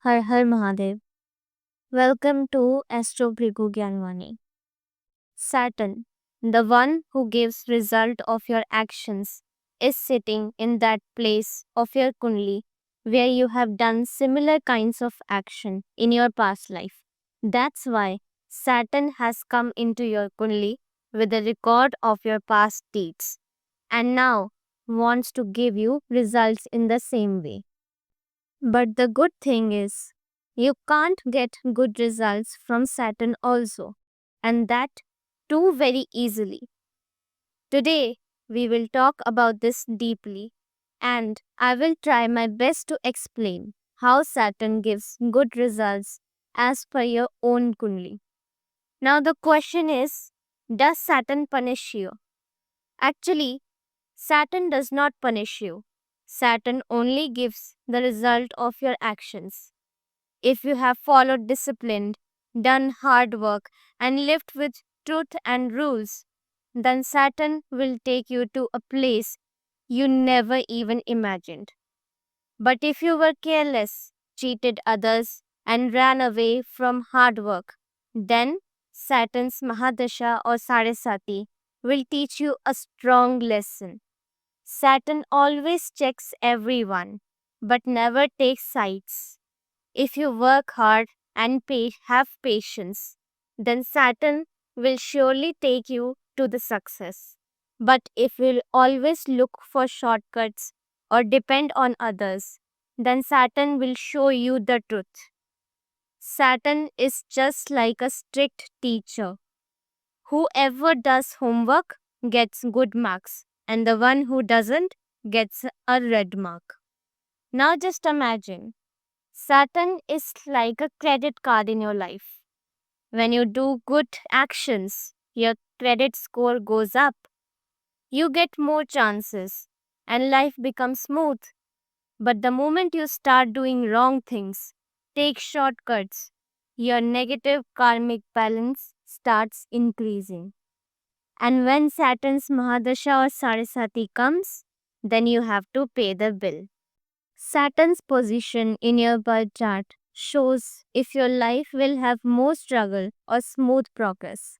Har Har Mahadev. Welcome to Astro Brigu Gyanwani. Saturn, the one who gives result of your actions, is sitting in that place of your Kundli where you have done similar kinds of action in your past life. That's why Saturn has come into your Kundli with a record of your past deeds and now wants to give you results in the same way. But the good thing is, you can't get good results from Saturn also, and that too very easily. Today, we will talk about this deeply, and I will try my best to explain how Saturn gives good results as per your own Kundli. Now, the question is, does Saturn punish you? Actually, Saturn does not punish you. Saturn only gives the result of your actions. If you have followed discipline, done hard work, and lived with truth and rules, then Saturn will take you to a place you never even imagined. But if you were careless, cheated others, and ran away from hard work, then Saturn's Mahadasha or Sarasati will teach you a strong lesson. Saturn always checks everyone, but never takes sides. If you work hard and have patience, then Saturn will surely take you to the success. But if you always look for shortcuts or depend on others, then Saturn will show you the truth. Saturn is just like a strict teacher. Whoever does homework gets good marks, and the one who doesn't gets a red mark. Now just imagine Saturn is like a credit card in your life. When you do good actions, your credit score goes up. You get more chances and life becomes smooth. But the moment you start doing wrong things, take shortcuts, your negative karmic balance starts increasing. And when Saturn's Mahadasha or Sarasati comes, then you have to pay the bill. Saturn's position in your birth chart shows if your life will have more struggle or smooth progress.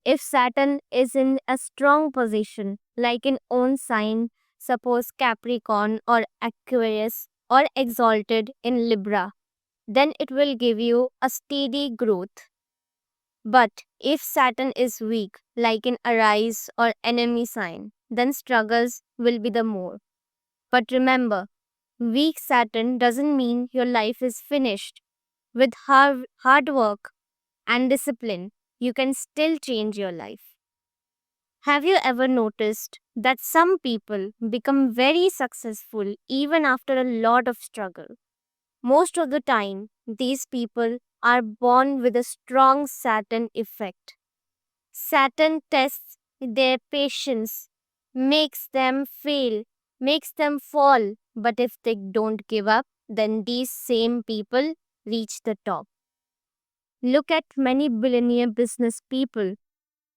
If Saturn is in a strong position, like in own sign, suppose Capricorn or Aquarius, or exalted in Libra, then it will give you a steady growth. But if Saturn is weak, like in Aries or enemy sign, then struggles will be the more. But remember, weak Saturn doesn't mean your life is finished. With hard work and discipline, you can still change your life. Have you ever noticed that some people become very successful even after a lot of struggle? Most of the time, these people are born with a strong Saturn effect. Saturn tests their patience, makes them fail, makes them fall. But if they don't give up, then these same people reach the top. Look at many billionaire business people.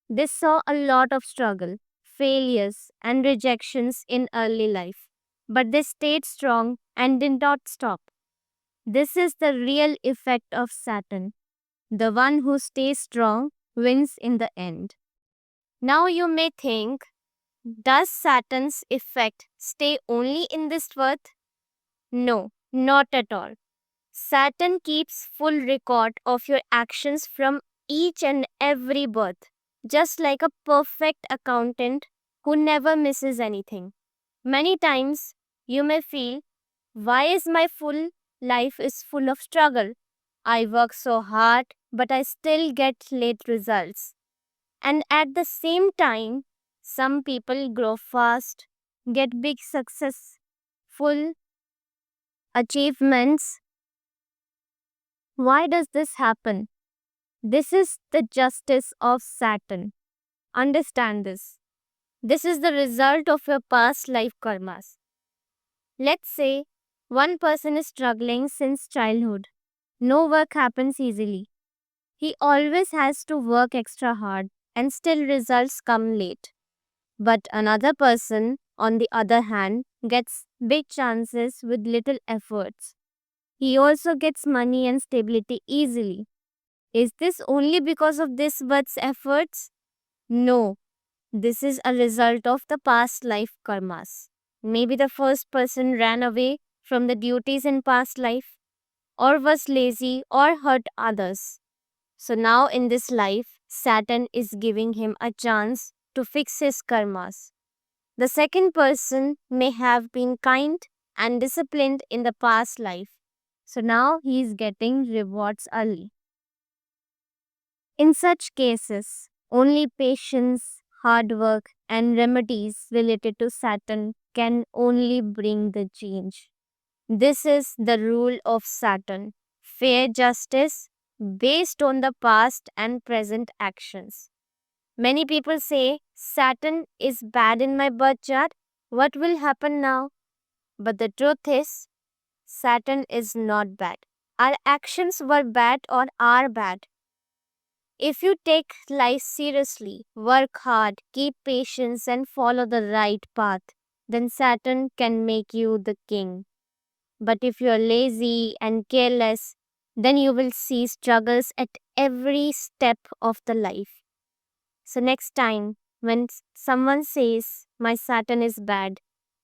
They saw a lot of struggle, failures, and rejections in early life. But they stayed strong and did not stop. This is the real effect of Saturn. The one who stays strong wins in the end. Now you may think, does Saturn's effect stay only in this birth? No, not at all. Saturn keeps full record of your actions from each and every birth, just like a perfect accountant who never misses anything. Many times you may feel, why is my full life is full of struggle? I work so hard, but I still get late results. And at the same time, some people grow fast, get big success, full achievements. Why does this happen? This is the justice of Saturn. Understand this. This is the result of your past life karmas. Let's say one person is struggling since childhood. No work happens easily. He always has to work extra hard and still results come late. But another person, on the other hand, gets big chances with little efforts. He also gets money and stability easily. Is this only because of this birth's efforts? No, this is a result of the past life karmas. Maybe the first person ran away from the duties in past life, or was lazy, or hurt others. So now in this life, Saturn is giving him a chance to fix his karmas. The second person may have been kind and disciplined in the past life. So now he is getting rewards early. In such cases, only patience, hard work, and remedies related to Saturn can only bring the change. This is the rule of Saturn, fair justice based on the past and present actions. Many people say Saturn is bad in my birth chart. What will happen now? But the truth is, Saturn is not bad. Our actions were bad or are bad. If you take life seriously, work hard, keep patience, and follow the right path, then Saturn can make you the king. But if you're lazy and careless, then you will see struggles at every step of the life. So, next time when someone says my Saturn is bad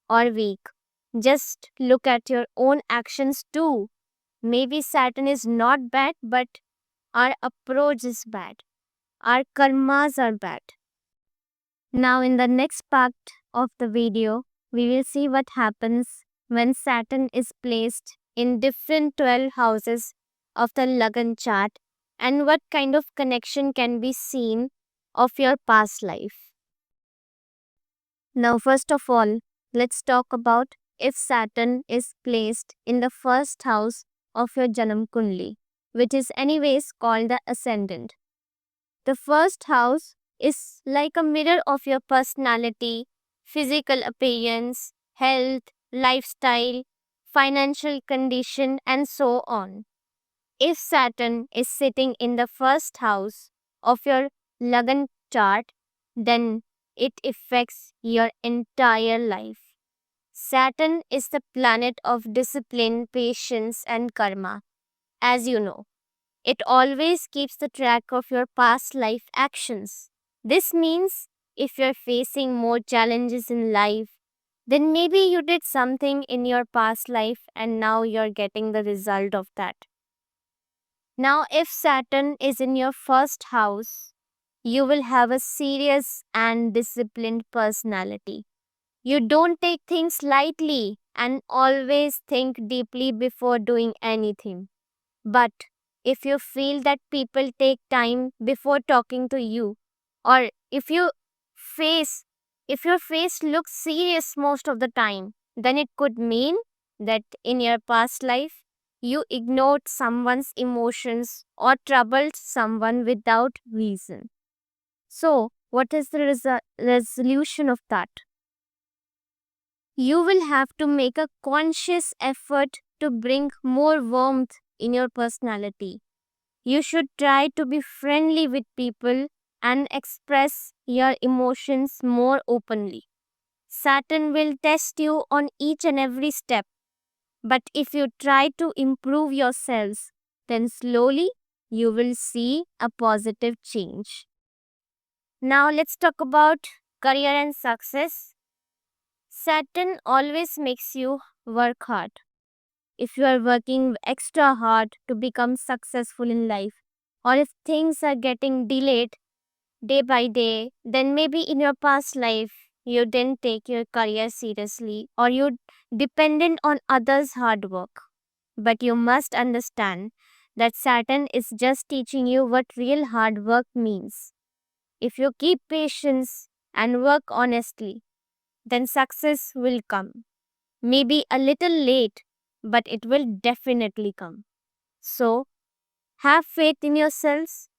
or weak, just look at your own actions too. Maybe Saturn is not bad, but our approach is bad. Our karmas are bad. Now, in the next part of the video, we will see what happens when Saturn is placed in different 12 houses of the Lagan chart and what kind of connection can be seen of your past life. Now, first of all, let's talk about if Saturn is placed in the first house of your Janam Kundli, which is anyways called the ascendant. The first house is like a mirror of your personality, physical appearance, health, lifestyle, financial condition, and so on. If Saturn is sitting in the first house of your Lagan chart, then it affects your entire life. Saturn is the planet of discipline, patience, and karma, as you know. It always keeps the track of your past life actions. This means if you're facing more challenges in life, then maybe you did something in your past life and now you're getting the result of that. Now, if Saturn is in your first house, you will have a serious and disciplined personality. You don't take things lightly and always think deeply before doing anything. But if you feel that people take time before talking to you, or face if your face looks serious most of the time, then it could mean that in your past life you ignored someone's emotions or troubled someone without reason. So, what is the resolution of that? You will have to make a conscious effort to bring more warmth in your personality. You should try to be friendly with people and express your emotions more openly. Saturn will test you on each and every step, but if you try to improve yourselves, then slowly you will see a positive change. Now, let's talk about career and success. Saturn always makes you work hard. If you are working extra hard to become successful in life, or if things are getting delayed day by day, then maybe in your past life you didn't take your career seriously or you dependent on others' hard work. But you must understand that Saturn is just teaching you what real hard work means. If you keep patience and work honestly, then success will come. Maybe a little late, but it will definitely come. So, have faith in yourselves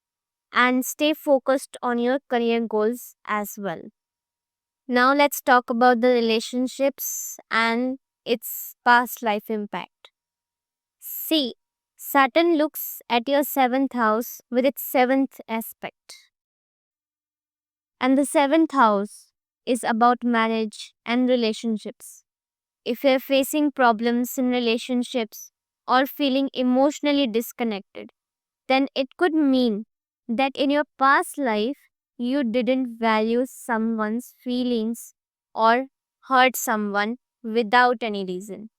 and stay focused on your career goals as well. Now, let's talk about the relationships and its past life impact. See, Saturn looks at your seventh house with its seventh aspect. And the seventh house is about marriage and relationships. If you're facing problems in relationships, or feeling emotionally disconnected, then it could mean that in your past life you didn't value someone's feelings or hurt someone without any reason.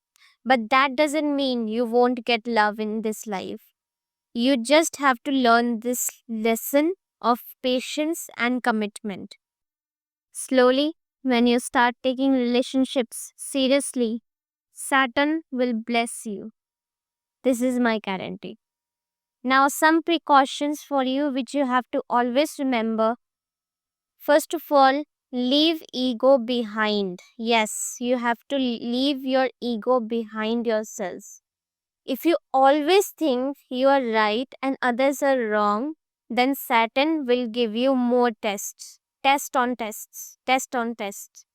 But that doesn't mean you won't get love in this life. You just have to learn this lesson of patience and commitment. Slowly, when you start taking relationships seriously, Saturn will bless you. This is my guarantee. Now, some precautions for you which you have to always remember. First of all, leave ego behind. Yes, you have to leave your ego behind yourselves. If you always think you are right and others are wrong, then Saturn will give you more tests. Test on tests. Test on tests.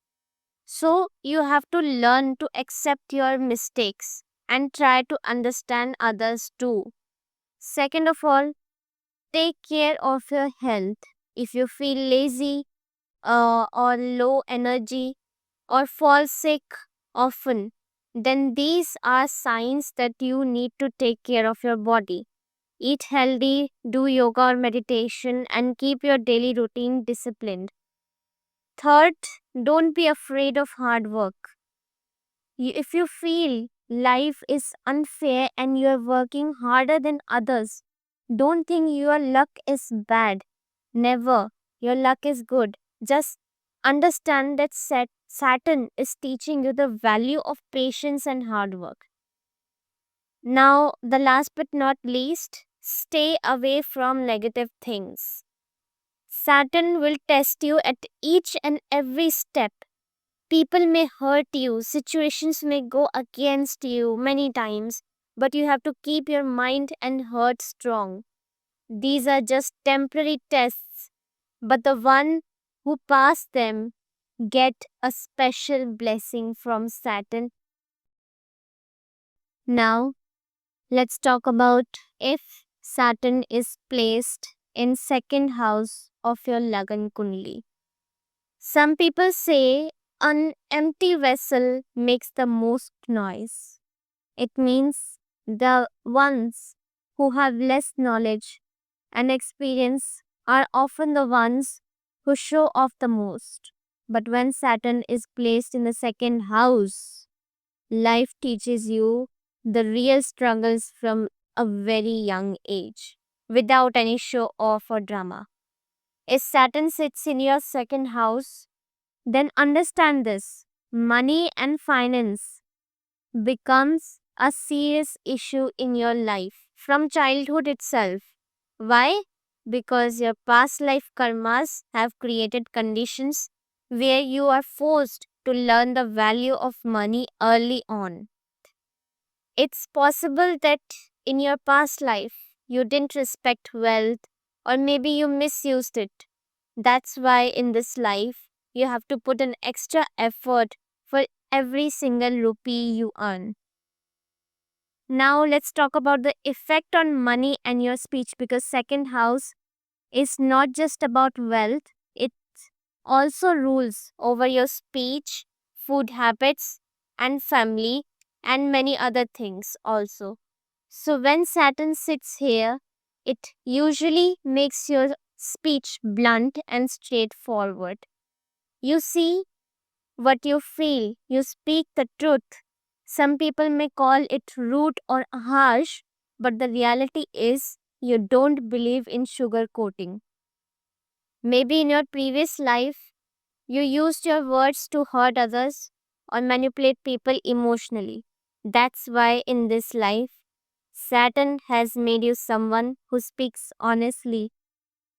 So, you have to learn to accept your mistakes and try to understand others too. Second of all, take care of your health. If you feel lazy or low energy or fall sick often, then these are signs that you need to take care of your body. Eat healthy, do yoga or meditation, and keep your daily routine disciplined. Third, don't be afraid of hard work. If you feel life is unfair and you are working harder than others, don't think your luck is bad. Never. Your luck is good. Just understand that Saturn is teaching you the value of patience and hard work. Now, the last but not least, stay away from negative things. Saturn will test you at each and every step. People may hurt you, situations may go against you many times, but you have to keep your mind and heart strong. These are just temporary tests, but the one who pass them get a special blessing from Saturn. Now, let's talk about if Saturn is placed in second house of your Lagan Kundli. Some people say an empty vessel makes the most noise. It means the ones who have less knowledge and experience are often the ones who show off the most. But when Saturn is placed in the second house, life teaches you the real struggles from a very young age without any show off or drama. If Saturn sits in your second house, then understand this: money and finance becomes a serious issue in your life from childhood itself. Why? Because your past life karmas have created conditions where you are forced to learn the value of money early on. It's possible that in your past life you didn't respect wealth or maybe you misused it. That's why in this life you have to put an extra effort for every single rupee you earn. Now let's talk about the effect on money and your speech, because second house is not just about wealth, it also rules over your speech, food habits, and family, and many other things also. So when Saturn sits here, it usually makes your speech blunt and straightforward. You see what you feel, you speak the truth. Some people may call it rude or harsh, but the reality is you don't believe in sugarcoating. Maybe in your previous life, you used your words to hurt others or manipulate people emotionally. That's why in this life, Saturn has made you someone who speaks honestly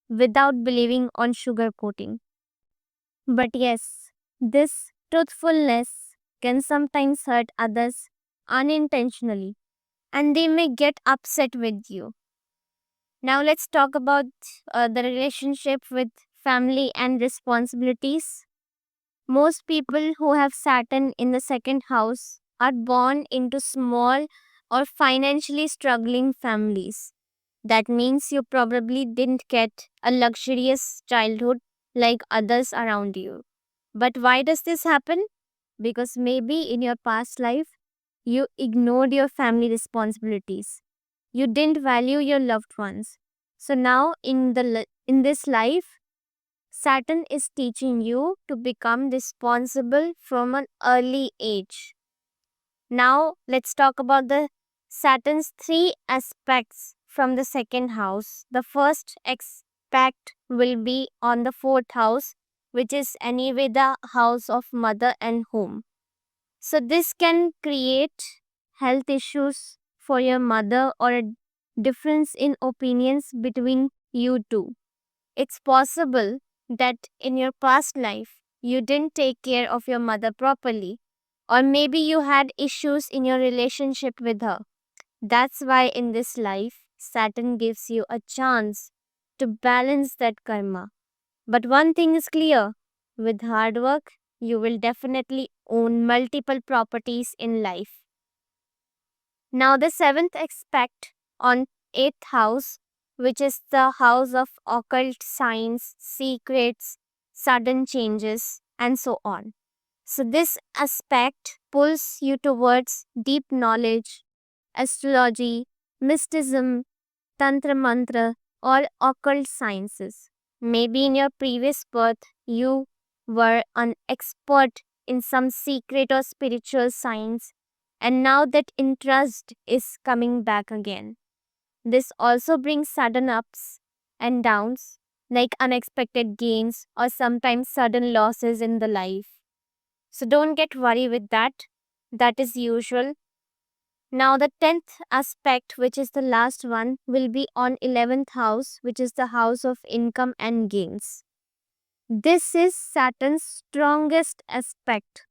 without believing on sugarcoating. But yes, this truthfulness can sometimes hurt others unintentionally and they may get upset with you. Now, let's talk about the relationship with family and responsibilities. Most people who have Saturn in the second house are born into small or financially struggling families. That means you probably didn't get a luxurious childhood like others around you. But why does this happen? Because maybe in your past life, You ignored your family responsibilities. You didn't value your loved ones. So now in this life, Saturn is teaching you to become responsible from an early age. Now let's talk about the Saturn's three aspects from the second house. The first aspect will be on the fourth house, which is anyway the house of mother and home. So this can create health issues for your mother or a difference in opinions between you two. It's possible that in your past life you didn't take care of your mother properly, or maybe you had issues in your relationship with her. That's why in this life, Saturn gives you a chance to balance that karma. But one thing is clear, with hard work, you will definitely own multiple properties in life. Now, the seventh aspect on eighth house, which is the house of occult signs, secrets, sudden changes, and so on. So, this aspect pulls you towards deep knowledge, astrology, mysticism, tantra mantra, or occult sciences. Maybe in your previous birth, you were an expert in some secret or spiritual science, and now that interest is coming back again. This also brings sudden ups and downs, like unexpected gains or sometimes sudden losses in the life. So don't get worried with that. That is usual. Now, the 10th aspect, which is the last one, will be on 11th house, which is the house of income and gains. This is Saturn's strongest aspect.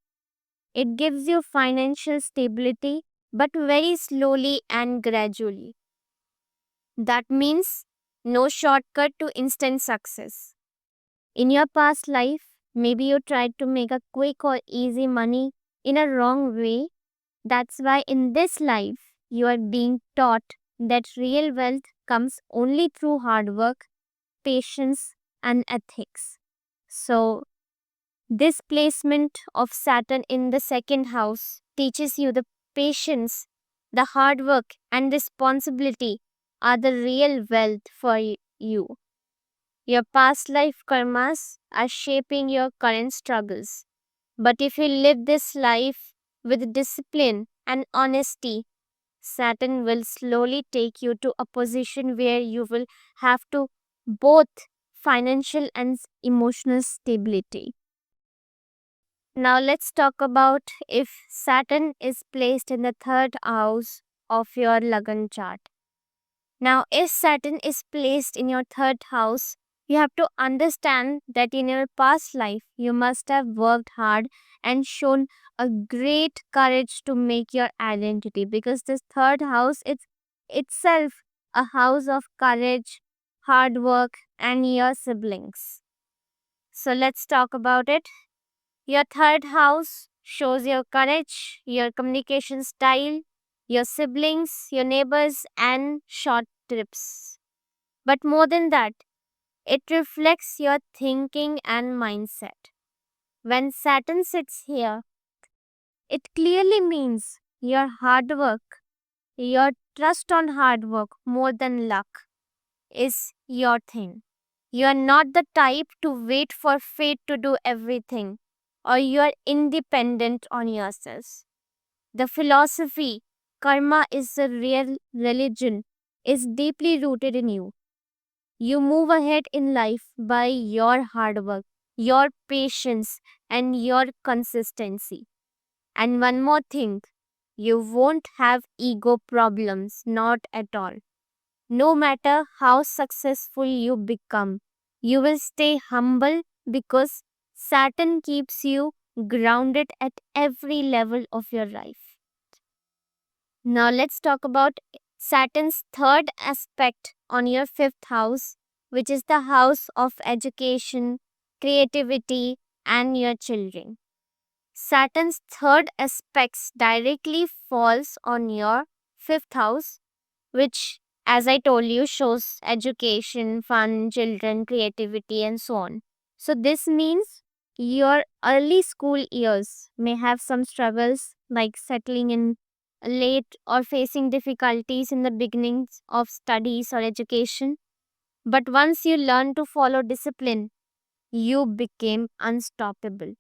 It gives you financial stability, but very slowly and gradually. That means no shortcut to instant success. In your past life, maybe you tried to make a quick or easy money in a wrong way. That's why in this life, you are being taught that real wealth comes only through hard work, patience, and ethics. So, this placement of Saturn in the second house teaches you the patience, the hard work, and responsibility are the real wealth for you. Your past life karmas are shaping your current struggles. But if you live this life with discipline and honesty, Saturn will slowly take you to a position where you will have to both financial and emotional stability. Now let's talk about if Saturn is placed in the third house of your Lagan chart. Now, if Saturn is placed in your third house, you have to understand that in your past life, you must have worked hard and shown a great courage to make your identity, because this third house is itself a house of courage, hard work, and your siblings. So, let's talk about it. Your third house shows your courage, your communication style, your siblings, your neighbors, and short trips. But more than that, it reflects your thinking and mindset. When Saturn sits here, it clearly means your hard work, your trust on hard work more than luck is your thing. You are not the type to wait for fate to do everything, or you are independent on yourselves. The philosophy, karma is the real religion, is deeply rooted in you. You move ahead in life by your hard work, your patience, and your consistency. And one more thing, you won't have ego problems, not at all. No matter how successful you become, you will stay humble because Saturn keeps you grounded at every level of your life. Now, let's talk about Saturn's third aspect on your fifth house, which is the house of education, creativity, and your children. Saturn's third aspects directly falls on your fifth house, which, as I told you, shows education, fun, children, creativity, and so on. So, this means your early school years may have some struggles like settling in late, or facing difficulties in the beginnings of studies or education. But once you learn to follow discipline, you became unstoppable.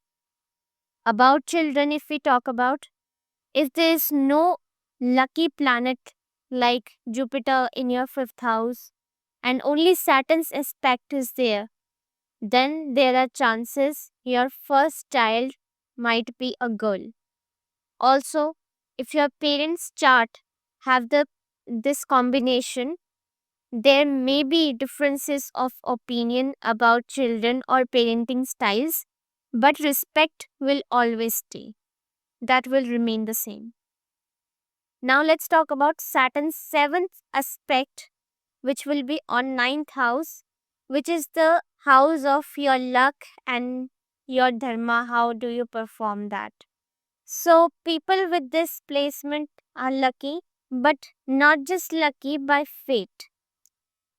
About children, if we talk about, if there is no lucky planet like Jupiter in your fifth house and only Saturn's aspect is there, then there are chances your first child might be a girl. Also, if your parents' chart have this combination, there may be differences of opinion about children or parenting styles, but respect will always stay. That will remain the same. Now let's talk about Saturn's seventh aspect, which will be on ninth house, which is the house of your luck and your dharma. How do you perform that? So people with this placement are lucky, but not just lucky by fate.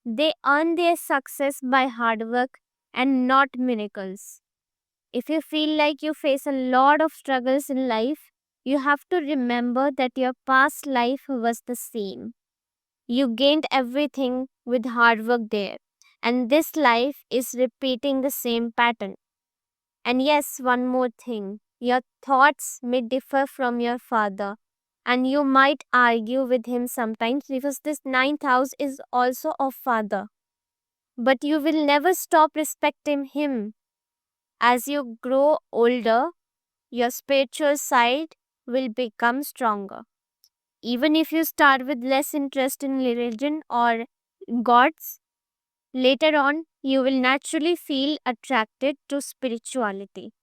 They earn their success by hard work and not miracles. If you feel like you face a lot of struggles in life, you have to remember that your past life was the same. You gained everything with hard work there, and this life is repeating the same pattern. And yes, one more thing, your thoughts may differ from your father, and you might argue with him sometimes because this ninth house is also of father. But you will never stop respecting him. As you grow older, your spiritual side will become stronger. Even if you start with less interest in religion or gods, later on you will naturally feel attracted to spirituality.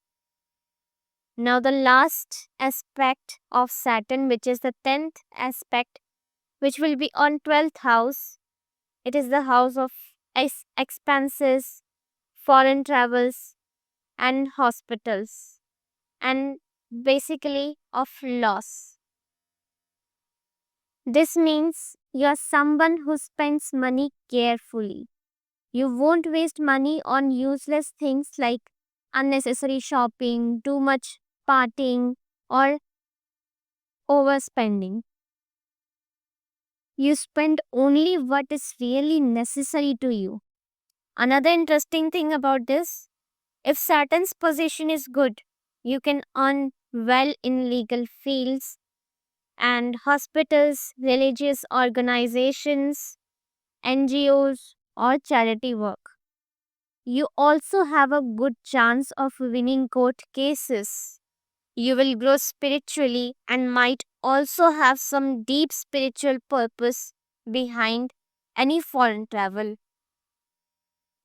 Now, the last aspect of Saturn, which is the 10th aspect, which will be on 12th house, it is the house of expenses, foreign travels, and hospitals, and basically of loss. This means you're someone who spends money carefully. You won't waste money on useless things like unnecessary shopping, too much partying, or overspending. You spend only what is really necessary to you. Another interesting thing about this, if Saturn's position is good, you can earn well in legal fields and hospitals, religious organizations, NGOs, or charity work. You also have a good chance of winning court cases. You will grow spiritually and might also have some deep spiritual purpose behind any foreign travel.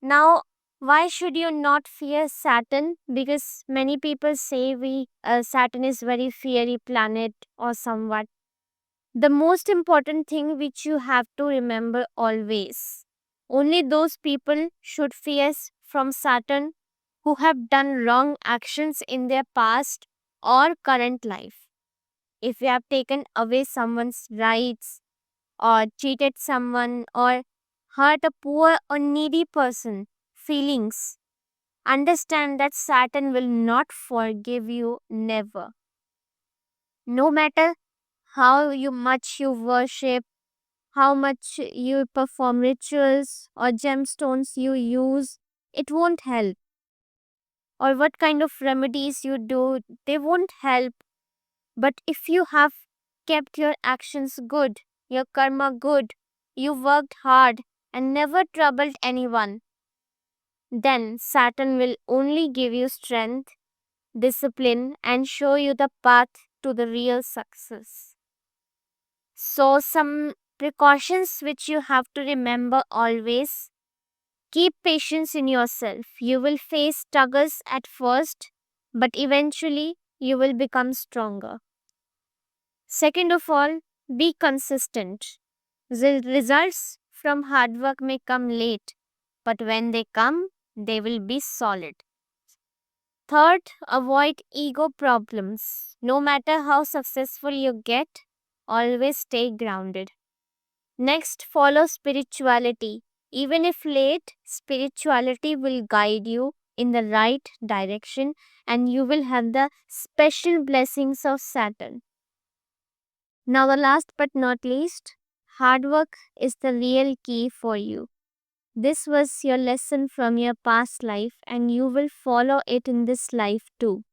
Now, why should you not fear Saturn? Because many people say Saturn is very fiery planet or somewhat. The most important thing which you have to remember always, only those people should fear from Saturn who have done wrong actions in their past or current life. If you have taken away someone's rights or cheated someone or hurt a poor or needy person feelings, understand that Saturn will not forgive you, never. No matter how much you worship, how much you perform rituals or gemstones you use, it won't help. Or what kind of remedies you do, they won't help. But if you have kept your actions good, your karma good, you worked hard and never troubled anyone, then Saturn will only give you strength, discipline, and show you the path to the real success. So, some precautions which you have to remember always, keep patience in yourself. You will face struggles at first, but eventually you will become stronger. Second of all, be consistent. The results from hard work may come late, but when they come, they will be solid. Third, avoid ego problems. No matter how successful you get, always stay grounded. Next, follow spirituality. Even if late, spirituality will guide you in the right direction and you will have the special blessings of Saturn. Now, the last but not least, hard work is the real key for you. This was your lesson from your past life, and you will follow it in this life too.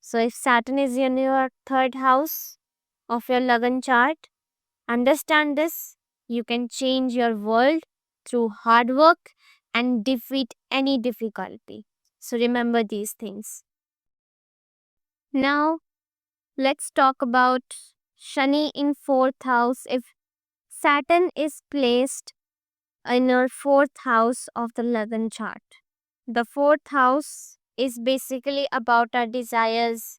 So, if Saturn is in your third house of your Lagan chart, understand this. You can change your world through hard work and defeat any difficulty. So, remember these things. Now, let's talk about Shani in fourth house. If Saturn is placed in your fourth house of the Lagan chart, the fourth house is basically about our desires,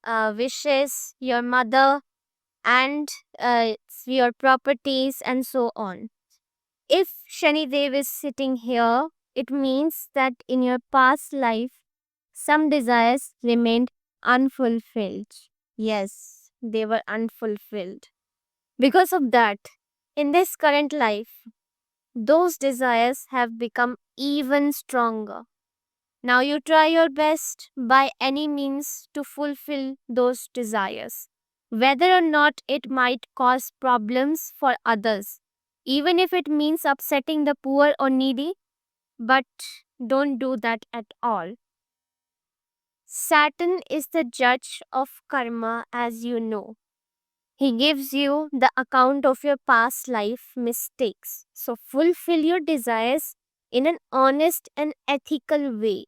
wishes, your mother, and uh, your properties, and so on. If Shani Dev is sitting here, it means that in your past life, some desires remained unfulfilled. Yes, they were unfulfilled. Because of that, in this current life, those desires have become even stronger. Now you try your best by any means to fulfill those desires, whether or not it might cause problems for others, even if it means upsetting the poor or needy, but don't do that at all. Saturn is the judge of karma, as you know. He gives you the account of your past life mistakes. So fulfill your desires in an honest and ethical way.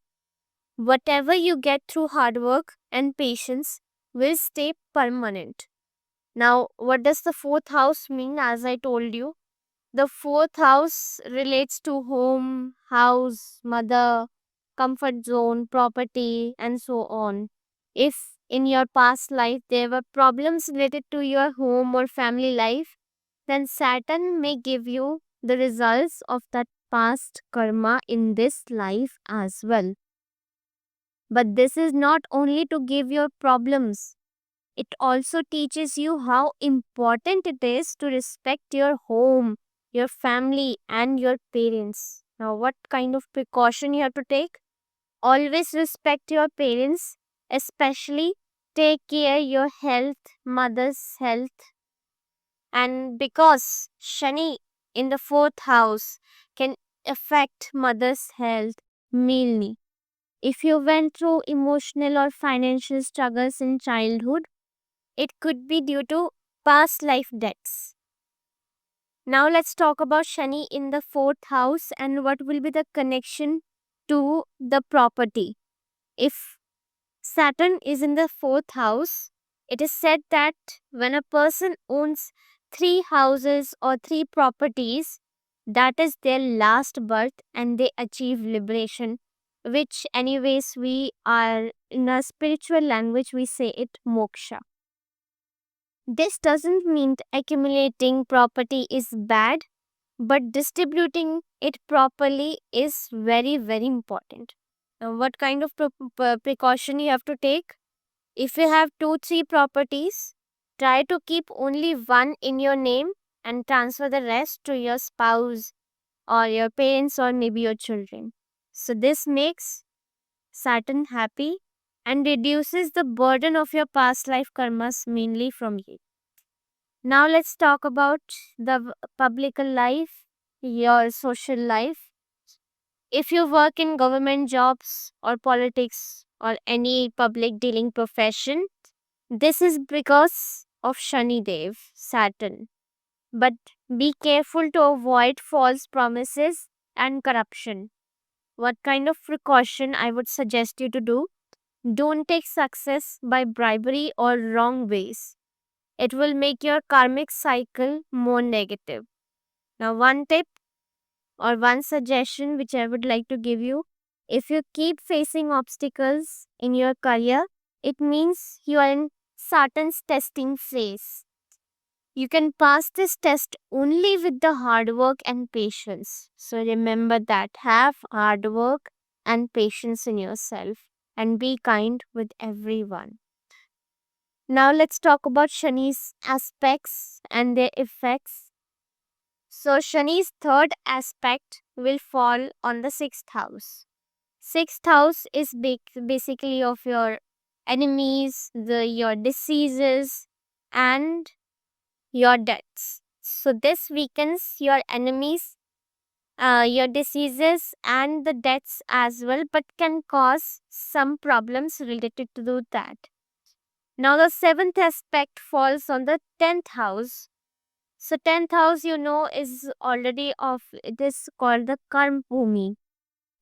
Whatever you get through hard work and patience will stay permanent. Now, what does the fourth house mean? As I told you, the fourth house relates to home, house, mother, comfort zone, property, and so on. If in your past life there were problems related to your home or family life, then Saturn may give you the results of that past karma in this life as well. But this is not only to give your problems, it also teaches you how important it is to respect your home, your family, and your parents. Now, what kind of precaution you have to take? Always respect your parents, especially take care your health, mother's health. And because Shani in the fourth house can affect mother's health mainly. If you went through emotional or financial struggles in childhood, it could be due to past life debts. Now let's talk about Shani in the fourth house and what will be the connection to the property. If Saturn is in the fourth house, it is said that when a person owns three houses or three properties, that is their last birth and they achieve liberation, which, anyways, we are in a spiritual language, we say it moksha. This doesn't mean accumulating property is bad, but distributing it properly is very, very important. Now, what kind of precaution you have to take? If you have two, three properties, try to keep only one in your name and transfer the rest to your spouse or your parents or maybe your children. So, this makes Saturn happy and reduces the burden of your past life karmas mainly from you. Now let's talk about the public life, your social life. If you work in government jobs or politics or any public dealing profession, this is because of Shani Dev, Saturn. But be careful to avoid false promises and corruption. What kind of precaution I would suggest you to do? Don't take success by bribery or wrong ways. It will make your karmic cycle more negative. Now, one tip or one suggestion which I would like to give you, if you keep facing obstacles in your career, it means you are in Saturn's testing phase. You can pass this test only with the hard work and patience. So remember that. Have hard work and patience in yourself and be kind with everyone. Now let's talk about Shani's aspects and their effects. So Shani's third aspect will fall on the sixth house. Sixth house is basically of your enemies, your diseases, and your debts. So this weakens your enemies, your diseases, and the debts as well, but can cause some problems related to that. Now, the seventh aspect falls on the 10th house. So, 10th house, is already of it is called the Karm Bhumi,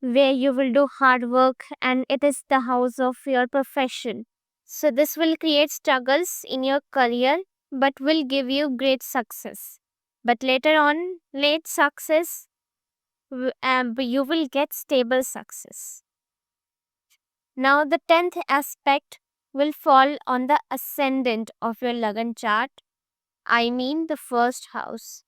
where you will do hard work, and it is the house of your profession. So, this will create struggles in your career but will give you great success. But later on, late success, you will get stable success. Now, the 10th aspect will fall on the ascendant of your Lagan chart, I mean the first house.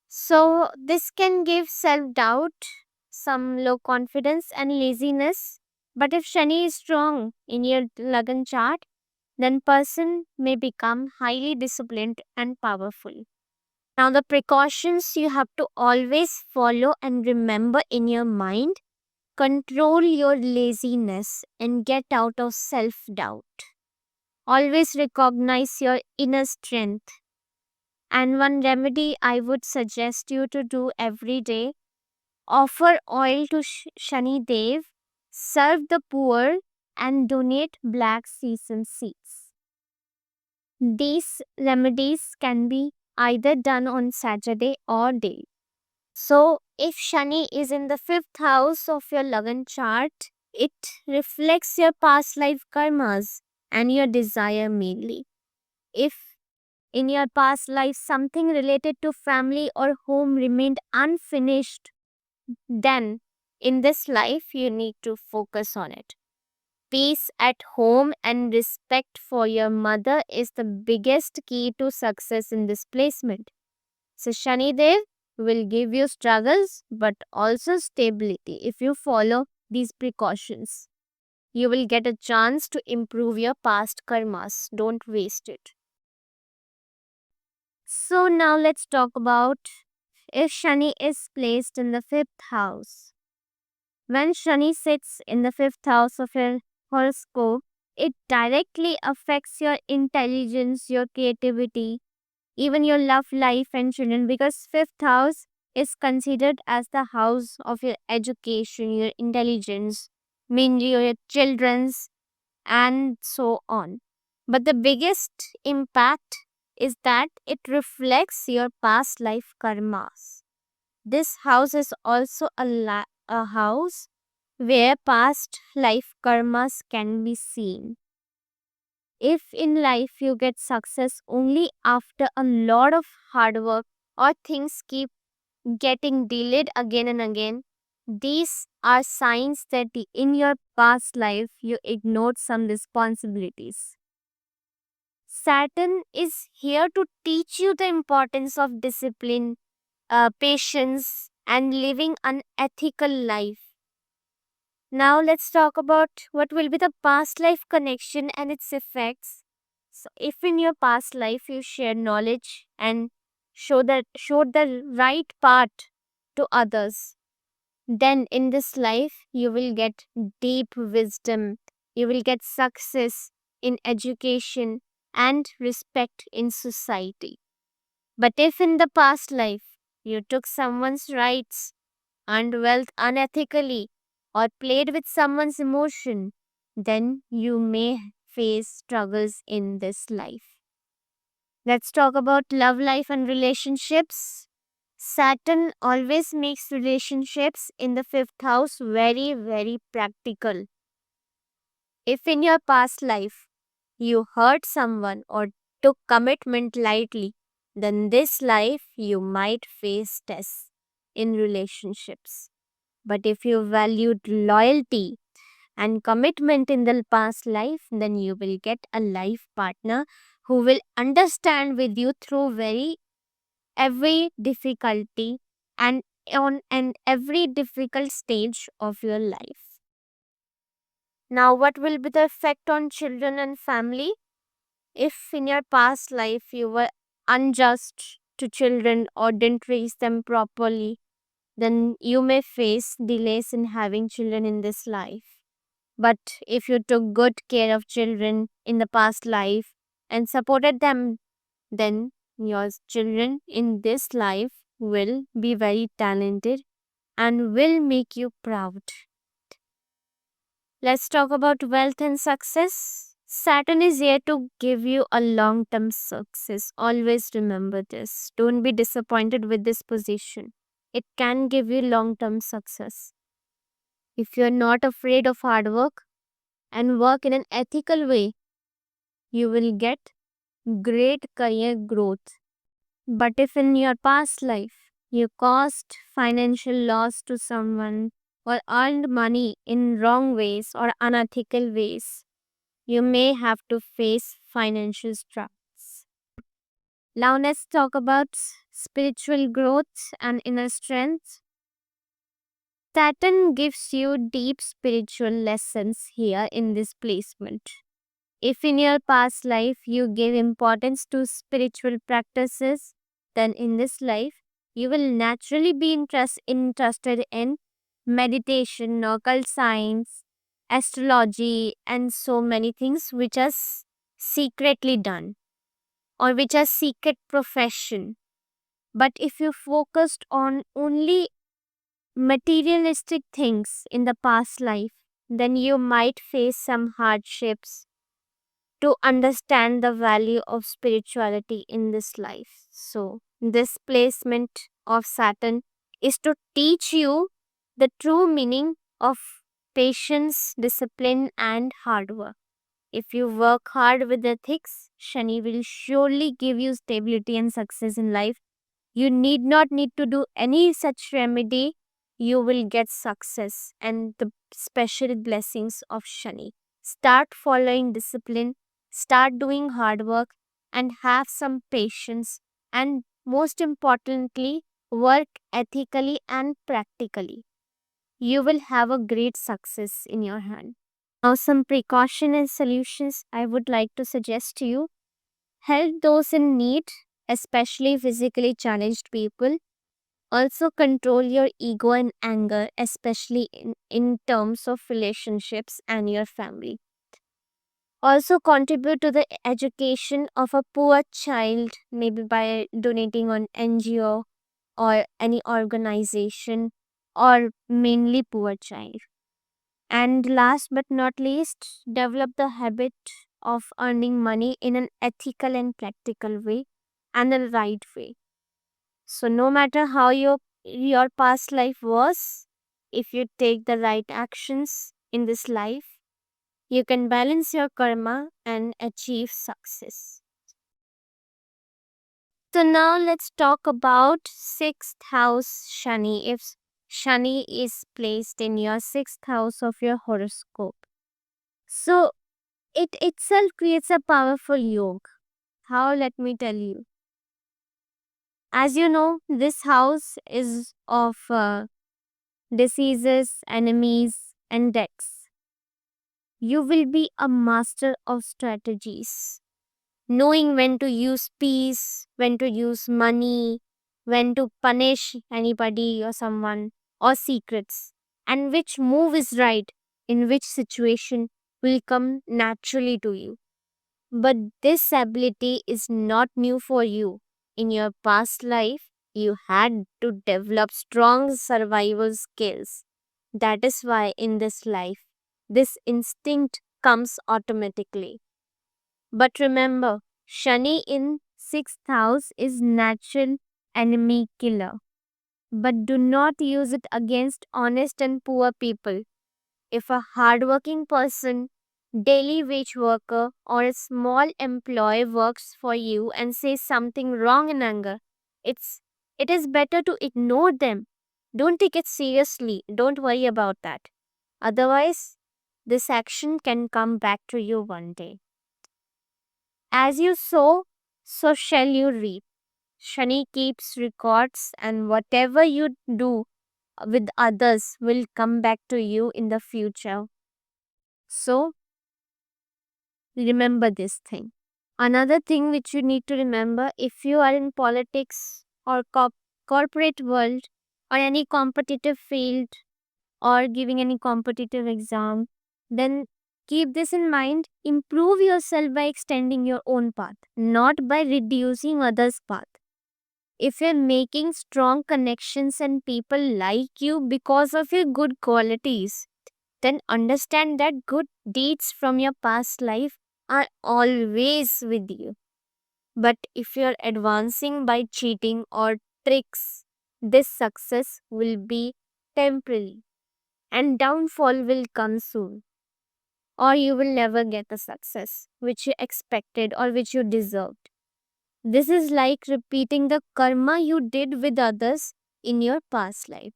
So, this can give self doubt, some low confidence, and laziness. But if Shani is strong in your Lagan chart, then person may become highly disciplined and powerful. Now, the precautions you have to always follow and remember in your mind: control your laziness and get out of self doubt. Always recognize your inner strength. And one remedy I would suggest you to do every day: offer oil to Shani Dev, serve the poor, and donate black sesame seeds. These remedies can be either done on Saturday or day. So, if Shani is in the fifth house of your Lagan chart, it reflects your past life karmas and your desire mainly. If in your past life something related to family or home remained unfinished, then in this life you need to focus on it. Peace at home and respect for your mother is the biggest key to success in this placement. So, Shanidev will give you struggles but also stability if you follow these precautions. You will get a chance to improve your past karmas. Don't waste it. So, now let's talk about if Shani is placed in the fifth house. When Shani sits in the fifth house of your horoscope, it directly affects your intelligence, your creativity, even your love life and children, because fifth house is considered as the house of your education, your intelligence, mainly your children's, and so on. But the biggest impact is that it reflects your past life karmas. This house is also a house where past life karmas can be seen. If in life you get success only after a lot of hard work, or things keep getting delayed again and again, these are signs that in your past life you ignored some responsibilities. Saturn is here to teach you the importance of discipline, patience, and living an ethical life. Now, let's talk about what will be the past life connection and its effects. So, if in your past life you share knowledge and showed the right path to others, then in this life you will get deep wisdom, you will get success in education and respect in society. But if in the past life you took someone's rights, earned wealth unethically, or played with someone's emotion, then you may face struggles in this life. Let's talk about love life and relationships. Saturn always makes relationships in the fifth house very, very practical. If in your past life you hurt someone or took commitment lightly, then this life you might face tests in relationships. But if you valued loyalty and commitment in the past life, then you will get a life partner who will understand with you through very every difficulty and on and every difficult stage of your life. Now, what will be the effect on children and family? If in your past life you were unjust to children or didn't raise them properly, then you may face delays in having children in this life. But if you took good care of children in the past life and supported them, then Your children in this life will be very talented and will make you proud. Let's talk about wealth and success. Saturn is here to give you a long term success. Always remember this. Don't be disappointed with this position. It can give you long term success. If you're not afraid of hard work and work in an ethical way, you will get great career growth. But if in your past life you caused financial loss to someone or earned money in wrong ways or unethical ways, you may have to face financial struggles. Now let's talk about spiritual growth and inner strength. Saturn gives you deep spiritual lessons here in this placement. If in your past life you gave importance to spiritual practices, then in this life you will naturally be interested in meditation, occult science, astrology, and so many things which are secretly done or which are secret profession. But if you focused on only materialistic things in the past life, then you might face some hardships to understand the value of spirituality in this life. So, this placement of Saturn is to teach you the true meaning of patience, discipline, and hard work. If you work hard with ethics, Shani will surely give you stability and success in life. You need to do any such remedy. You will get success and the special blessings of Shani. Start following discipline, start doing hard work, and have some patience. And most importantly, work ethically and practically. You will have a great success in your hand. Now, some precaution and solutions I would like to suggest to you. Help those in need, especially physically challenged people. Also, control your ego and anger, especially in terms of relationships and your family. Also, contribute to the education of a poor child, maybe by donating on NGO or any organization, or mainly poor child. And last but not least, develop the habit of earning money in an ethical and practical way and the right way. So no matter how your past life was, if you take the right actions in this life, you can balance your karma and achieve success. So now let's talk about sixth house Shani. If Shani is placed in your sixth house of your horoscope, so it itself creates a powerful yoga. How? Let me tell you. As you know, this house is of diseases, enemies, and debts. You will be a master of strategies, knowing when to use peace, when to use money, when to punish anybody or someone, or secrets, and which move is right in which situation will come naturally to you. But this ability is not new for you. In your past life, you had to develop strong survival skills. That is why in this life, this instinct comes automatically. But remember, Shani in sixth house is natural enemy killer. But do not use it against honest and poor people. If a hardworking person, daily wage worker, or a small employee works for you and says something wrong in anger, it's it is better to ignore them. Don't take it seriously. Don't worry about that. Otherwise, this action can come back to you one day. As you sow, so shall you reap. Shani keeps records, and whatever you do with others will come back to you in the future. So, remember this thing. Another thing which you need to remember, if you are in politics or corporate world or any competitive field or giving any competitive exam, then keep this in mind. Improve yourself by extending your own path, not by reducing others' path. If you're making strong connections and people like you because of your good qualities, then understand that good deeds from your past life are always with you. But if you're advancing by cheating or tricks, this success will be temporary and downfall will come soon. Or you will never get the success which you expected or which you deserved. This is like repeating the karma you did with others in your past life.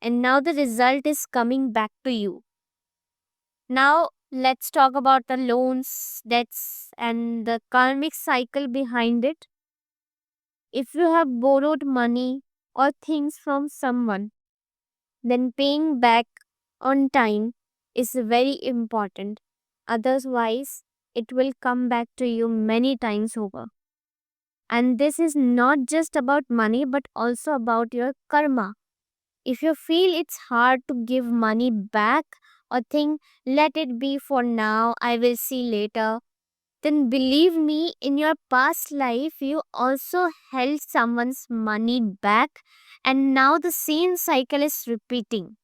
And now the result is coming back to you. Now, let's talk about the loans, debts, and the karmic cycle behind it. If you have borrowed money or things from someone, then paying back on time is very important. Otherwise, it will come back to you many times over. And this is not just about money but also about your karma. If you feel it's hard to give money back or think, let it be for now, I will see later, then believe me, in your past life, you also held someone's money back, and now the same cycle is repeating.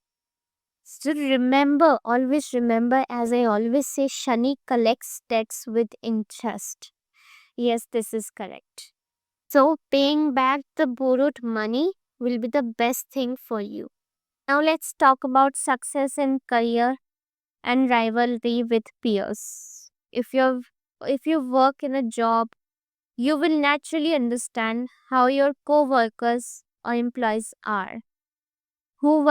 So remember, always remember, as I always say, Shani collects debts with interest. Yes, this is correct. So paying back the borrowed money will be the best thing for you. Now let's talk about success in career and rivalry with peers. If you work in a job, you will naturally understand how your co-workers or employees are. Who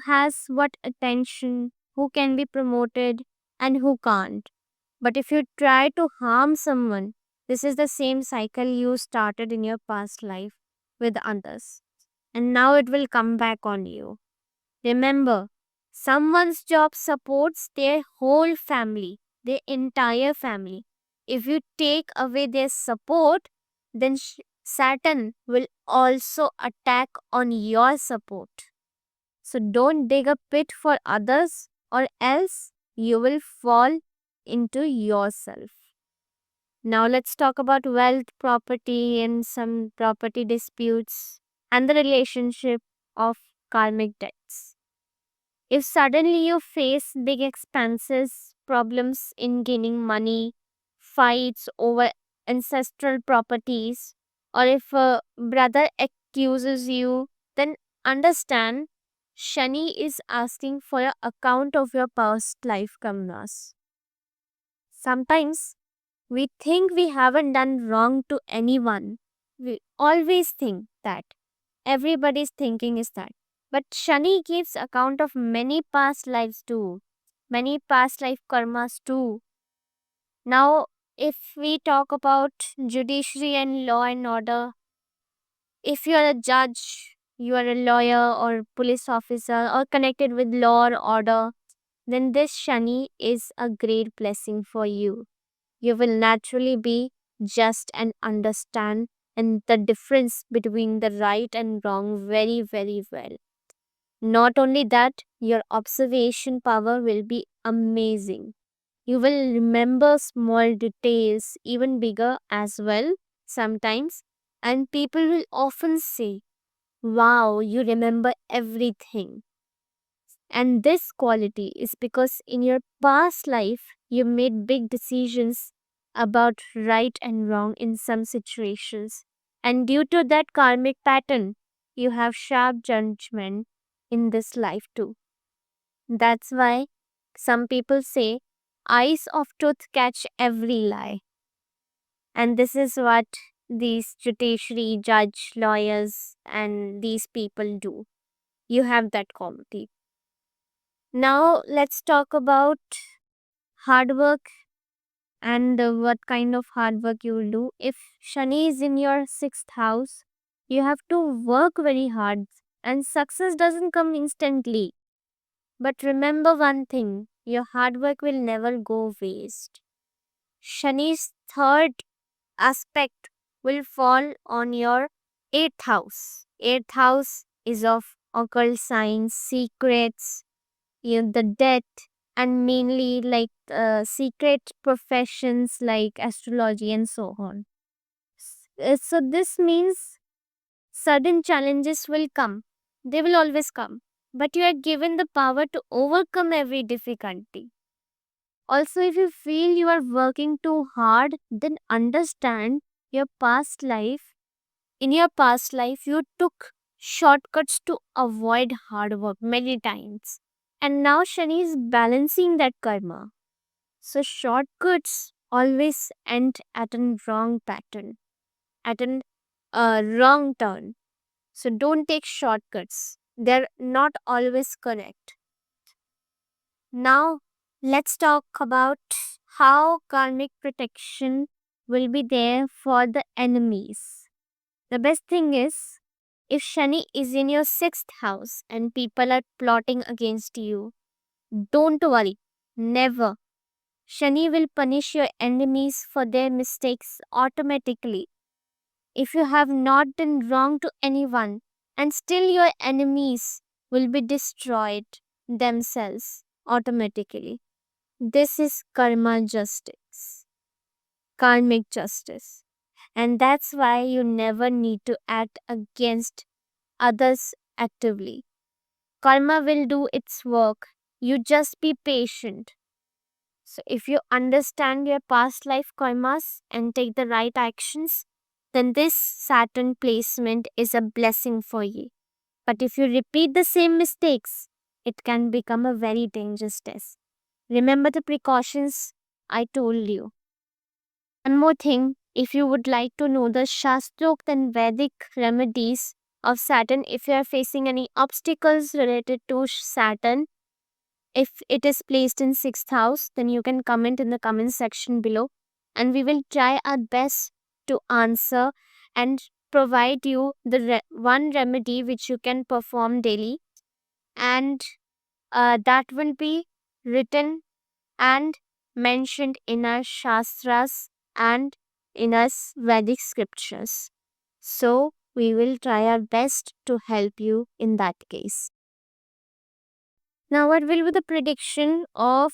has what attention, who can be promoted and who can't. But if you try to harm someone, this is the same cycle you started in your past life with others. And now it will come back on you. Remember, someone's job supports their whole family, their entire family. If you take away their support, then Saturn will also attack on your support. So don't dig a pit for others, or else you will fall into yourself. Now let's talk about wealth, property, and some property disputes and the relationship of karmic debts. If suddenly you face big expenses, problems in gaining money, fights over ancestral properties, or if a brother accuses you, then understand Shani is asking for an account of your past life karmas. Sometimes we think we haven't done wrong to anyone. We always think that. Everybody's thinking is that. But Shani gives account of many past lives too. Many past life karmas too. Now, if we talk about judiciary and law and order, if you are a judge, you are a lawyer or police officer or connected with law or order, then this Shani is a great blessing for you. You will naturally be just and understand and the difference between the right and wrong very, very well. Not only that, your observation power will be amazing. You will remember small details, even bigger as well, sometimes. And people will often say, wow, you remember everything. And this quality is because in your past life, you made big decisions about right and wrong in some situations. And due to that karmic pattern, you have sharp judgment in this life too. That's why some people say, eyes of truth catch every lie. And this is what these judiciary, judge, lawyers, and these people do. You have that quality. Now, let's talk about hard work and what kind of hard work you will do. If Shani is in your sixth house, you have to work very hard, and success doesn't come instantly. But remember one thing, your hard work will never go waste. Shani's third aspect will fall on your eighth house. Eighth house is of occult signs, secrets, the death, and mainly like secret professions like astrology and so on. So this means sudden challenges will come. They will always come. But you are given the power to overcome every difficulty. Also, if you feel you are working too hard, then understand your past life. In your past life, you took shortcuts to avoid hard work many times. And now Shani is balancing that karma. So shortcuts always end at a wrong pattern, at a wrong turn. So don't take shortcuts. They're not always correct. Now let's talk about how karmic protection will be there for the enemies. The best thing is if Shani is in your sixth house and people are plotting against you, don't worry. Never. Shani will punish your enemies for their mistakes automatically. If you have not done wrong to anyone, and still your enemies will be destroyed themselves automatically. This is karma justice, karmic justice. And that's why you never need to act against others actively. Karma will do its work. You just be patient. So, if you understand your past life karmas and take the right actions, then this Saturn placement is a blessing for you. But if you repeat the same mistakes, it can become a very dangerous test. Remember the precautions I told you. One more thing, if you would like to know the Shastrok and Vedic remedies of Saturn, if you are facing any obstacles related to Saturn, if it is placed in sixth house, then you can comment in the comment section below and we will try our best to answer and provide you the one remedy which you can perform daily, and that will be written and mentioned in our shastras and in our Vedic scriptures. So we will try our best to help you in that case. Now, what will be the prediction of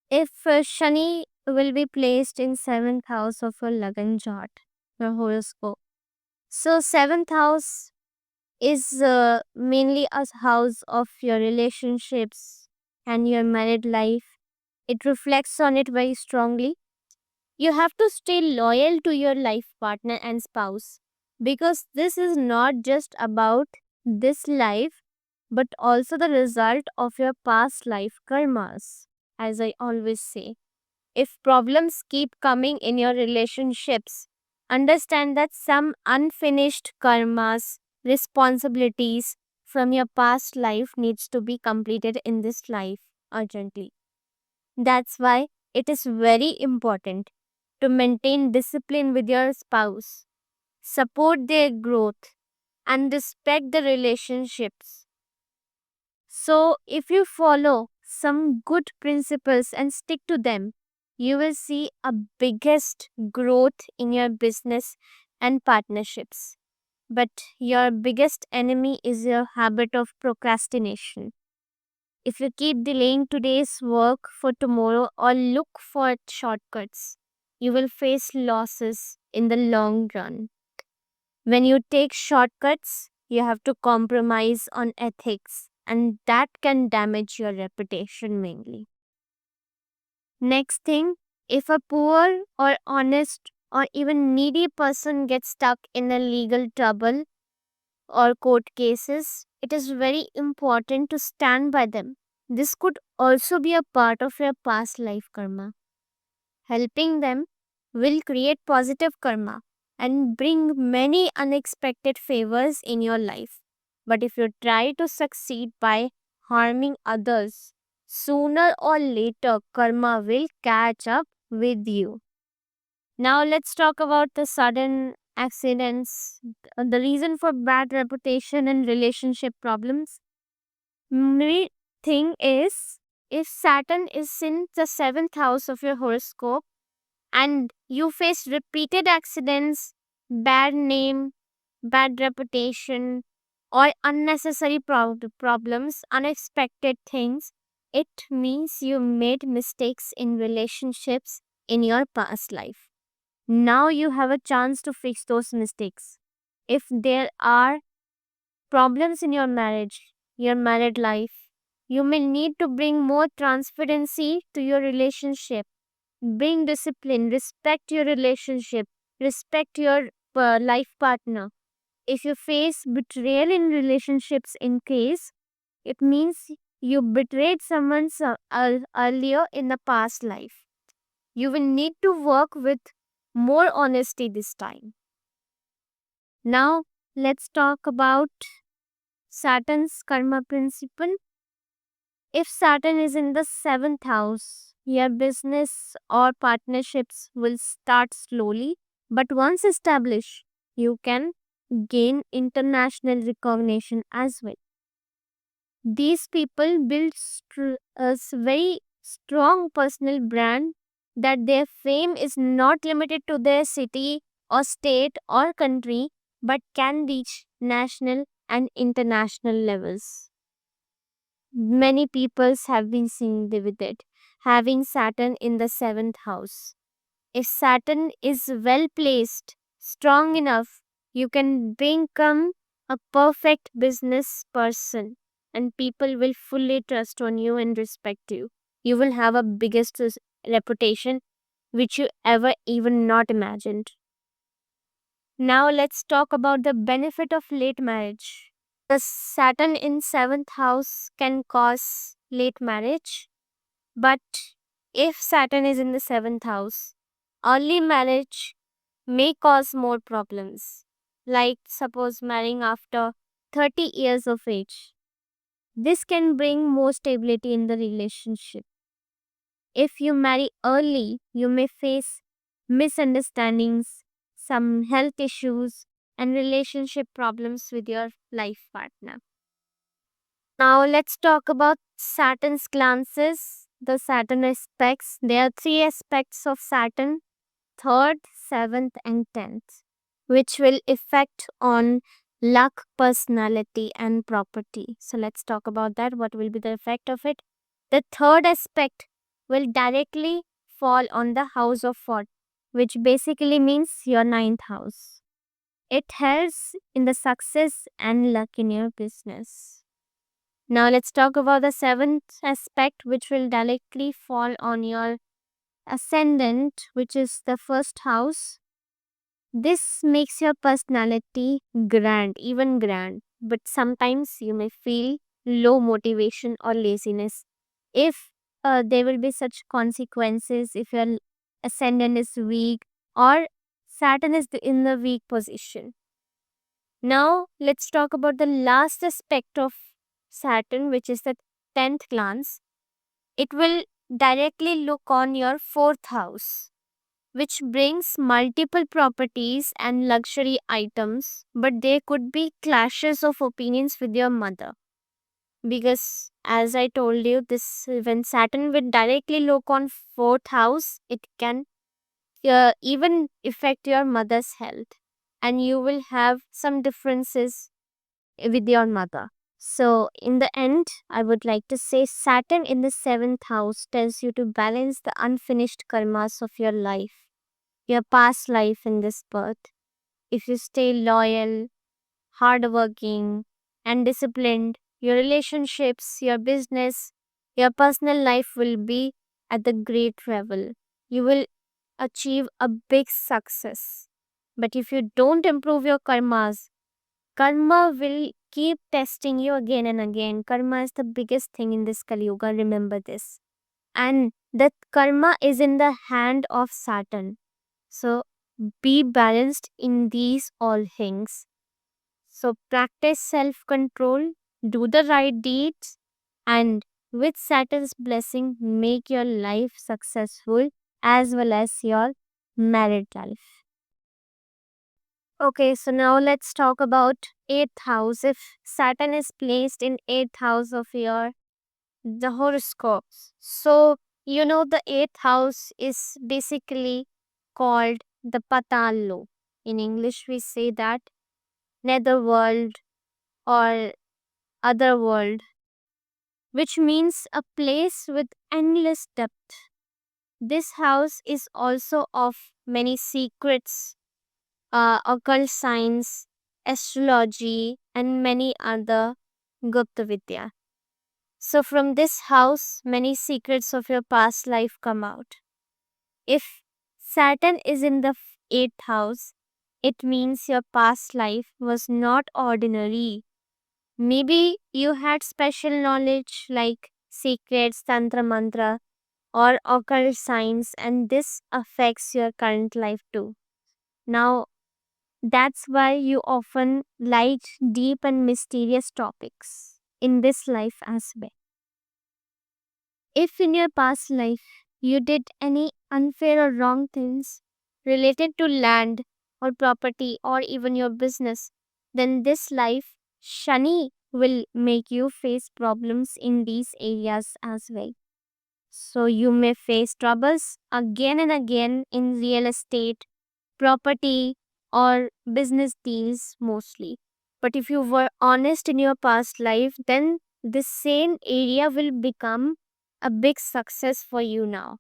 if Shani will be placed in seventh house of your Lagan chart, your horoscope? So, seventh house is mainly a house of your relationships and your married life. It reflects on it very strongly. You have to stay loyal to your life partner and spouse because this is not just about this life but also the result of your past life karmas. As I always say, if problems keep coming in your relationships, understand that some unfinished karmas, responsibilities from your past life needs to be completed in this life urgently. That's why it is very important to maintain discipline with your spouse, support their growth, and respect the relationships. So, if you follow some good principles and stick to them, you will see a biggest growth in your business and partnerships. But your biggest enemy is your habit of procrastination. If you keep delaying today's work for tomorrow or look for shortcuts, you will face losses in the long run. When you take shortcuts, you have to compromise on ethics, and that can damage your reputation mainly. Next thing, if a poor or honest or even needy person gets stuck in a legal trouble or court cases, it is very important to stand by them. This could also be a part of your past life karma. Helping them will create positive karma and bring many unexpected favors in your life. But if you try to succeed by harming others, sooner or later karma will catch up with you. Now let's talk about the sudden accidents, the reason for bad reputation and relationship problems. Main thing is if Saturn is in the seventh house of your horoscope and you face repeated accidents, bad name, bad reputation, or unnecessary problems, unexpected things, It means you made mistakes in relationships in your past life. Now you have a chance to fix those mistakes. If there are problems in your marriage, your married life, you may need to bring more transparency to your relationship. Bring discipline, respect your relationship, respect your life partner. If you face betrayal in relationships in case, it means you betrayed someone earlier in the past life. You will need to work with more honesty this time. Now, let's talk about Saturn's karma principle. If Saturn is in the seventh house, your business or partnerships will start slowly, but once established, you can gain international recognition as well. These people build a very strong personal brand that their fame is not limited to their city or state or country but can reach national and international levels. Many peoples have been seen with it, having Saturn in the seventh house. If Saturn is well placed, strong enough, you can become a perfect business person and people will fully trust on you and respect you. You will have a biggest reputation which you ever even not imagined. Now let's talk about the benefit of late marriage. The Saturn in seventh house can cause late marriage, but if Saturn is in the seventh house, early marriage may cause more problems, like suppose marrying after 30 years of age. This can bring more stability in the relationship. If you marry early, you may face misunderstandings, some health issues, and relationship problems with your life partner. Now let's talk about Saturn's glances, the Saturn aspects. There are three aspects of Saturn: third, seventh, and tenth, which will affect on luck, personality, and property. So let's talk about that. What will be the effect of it? The third aspect will directly fall on the house of fort, which basically means your ninth house. It helps in the success and luck in your business. Now let's talk about the seventh aspect, which will directly fall on your ascendant, which is the first house. This makes your personality grand, even grand, but sometimes you may feel low motivation or laziness. If there will be such consequences if your ascendant is weak or Saturn is in the weak position. Now, let's talk about the last aspect of Saturn, which is the 10th glance. It will directly look on your fourth house, which brings multiple properties and luxury items, but there could be clashes of opinions with your mother. Because, as I told you, this when Saturn will directly look on fourth house, it can even affect your mother's health, and you will have some differences with your mother. So, in the end, I would like to say Saturn in the seventh house tells you to balance the unfinished karmas of your life, your past life in this birth. If you stay loyal, hardworking, and disciplined, your relationships, your business, your personal life will be at the great level. You will achieve a big success. But if you don't improve your karmas, karma will keep testing you again and again. Karma is the biggest thing in this Kali Yuga. Remember this. And that karma is in the hand of Saturn. So be balanced in these all things. So practice self control, do the right deeds, and with Saturn's blessing, make your life successful as well as your married life. Okay, so now let's talk about 8th house. If Saturn is placed in 8th house of your the horoscopes. So the 8th house is basically called the Patal. In English we say that netherworld or other world. which means a place with endless depth. This house is also of many secrets, occult science, astrology, and many other Gupta Vidya. So, from this house, many secrets of your past life come out. If Saturn is in the eighth house, it means your past life was not ordinary. Maybe you had special knowledge like secrets, tantra mantra, or occult science, and this affects your current life too. Now, that's why you often like deep and mysterious topics in this life as well. If in your past life you did any unfair or wrong things related to land or property or even your business, then this life, Shani will make you face problems in these areas as well. So you may face troubles again and again in real estate, property, or business deals mostly. But if you were honest in your past life, then this same area will become a big success for you now.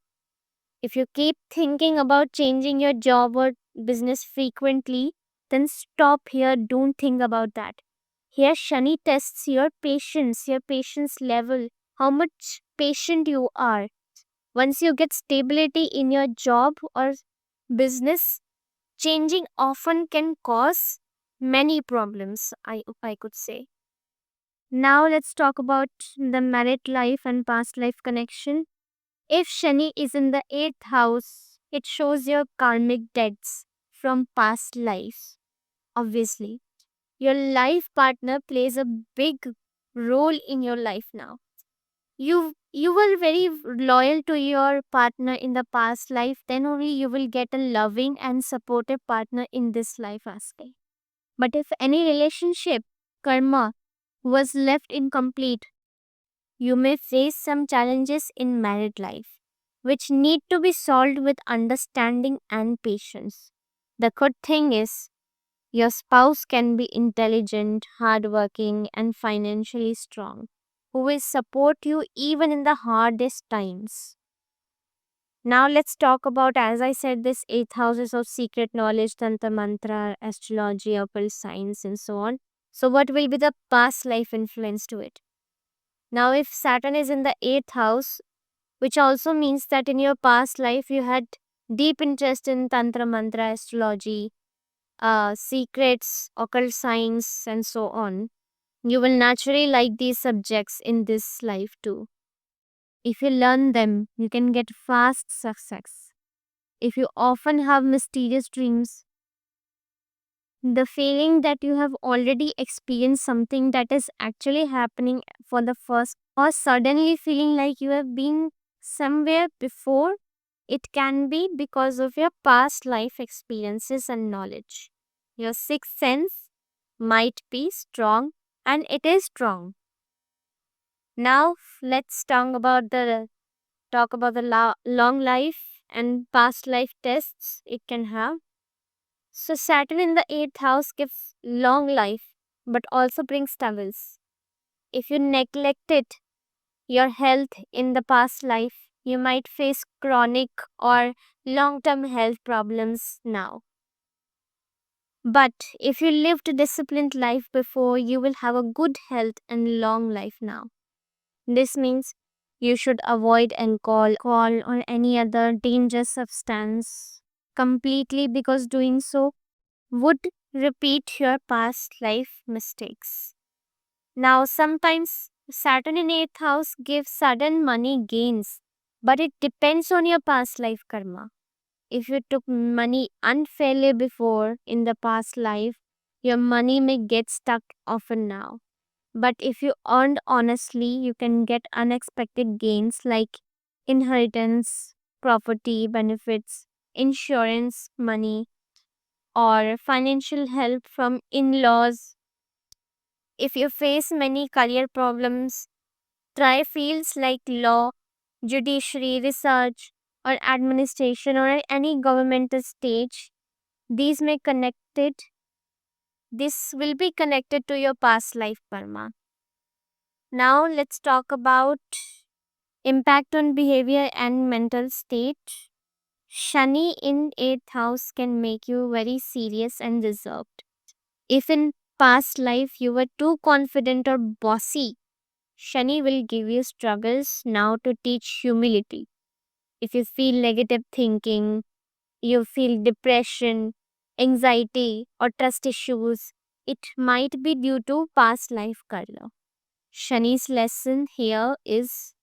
If you keep thinking about changing your job or business frequently, then stop here. Don't think about that. Here, Shani tests your patience level, how much patient you are. Once you get stability in your job or business, changing often can cause many problems, I could say. Now let's talk about the married life and past life connection. If Shani is in the eighth house, it shows your karmic debts from past lives. Obviously, your life partner plays a big role in your life now. You were very loyal to your partner in the past life, then only you will get a loving and supportive partner in this life as well. But if any relationship karma was left incomplete, you may face some challenges in married life, which need to be solved with understanding and patience. The good thing is, your spouse can be intelligent, hardworking, and financially strong, who will support you even in the hardest times. Now let's talk about, as I said, this eight houses of secret knowledge, tantra mantra, astrology, occult science, and so on. So, what will be the past life influence to it? Now, if Saturn is in the eighth house, which also means that in your past life you had deep interest in tantra mantra, astrology, secrets, occult science, and so on, you will naturally like these subjects in this life too. If you learn them, you can get fast success. If you often have mysterious dreams, the feeling that you have already experienced something that is actually happening for the first, or suddenly feeling like you have been somewhere before, it can be because of your past life experiences and knowledge. Your sixth sense might be strong, and it is strong. Now let's talk about the long life and past life tests it can have. So Saturn in the eighth house gives long life, but also brings troubles. If you neglected your health in the past life, you might face chronic or long-term health problems now. But if you lived a disciplined life before, you will have a good health and long life now. This means you should avoid alcohol or any other dangerous substance completely, because doing so would repeat your past life mistakes. Now, sometimes Saturn in 8th house gives sudden money gains, but it depends on your past life karma. If you took money unfairly before in the past life, your money may get stuck often now. But if you earned honestly, you can get unexpected gains like inheritance, property benefits, insurance money, or financial help from in laws. If you face many career problems, try fields like law, judiciary, research, or administration, or any governmental stage. These may connected. This will be connected to your past life karma. Now let's talk about impact on behavior and mental state. Shani in 8th house can make you very serious and reserved. If in past life you were too confident or bossy, Shani will give you struggles now to teach humility. If you feel negative thinking, you feel depression, anxiety, or trust issues, it might be due to past life karma. Shani's lesson here is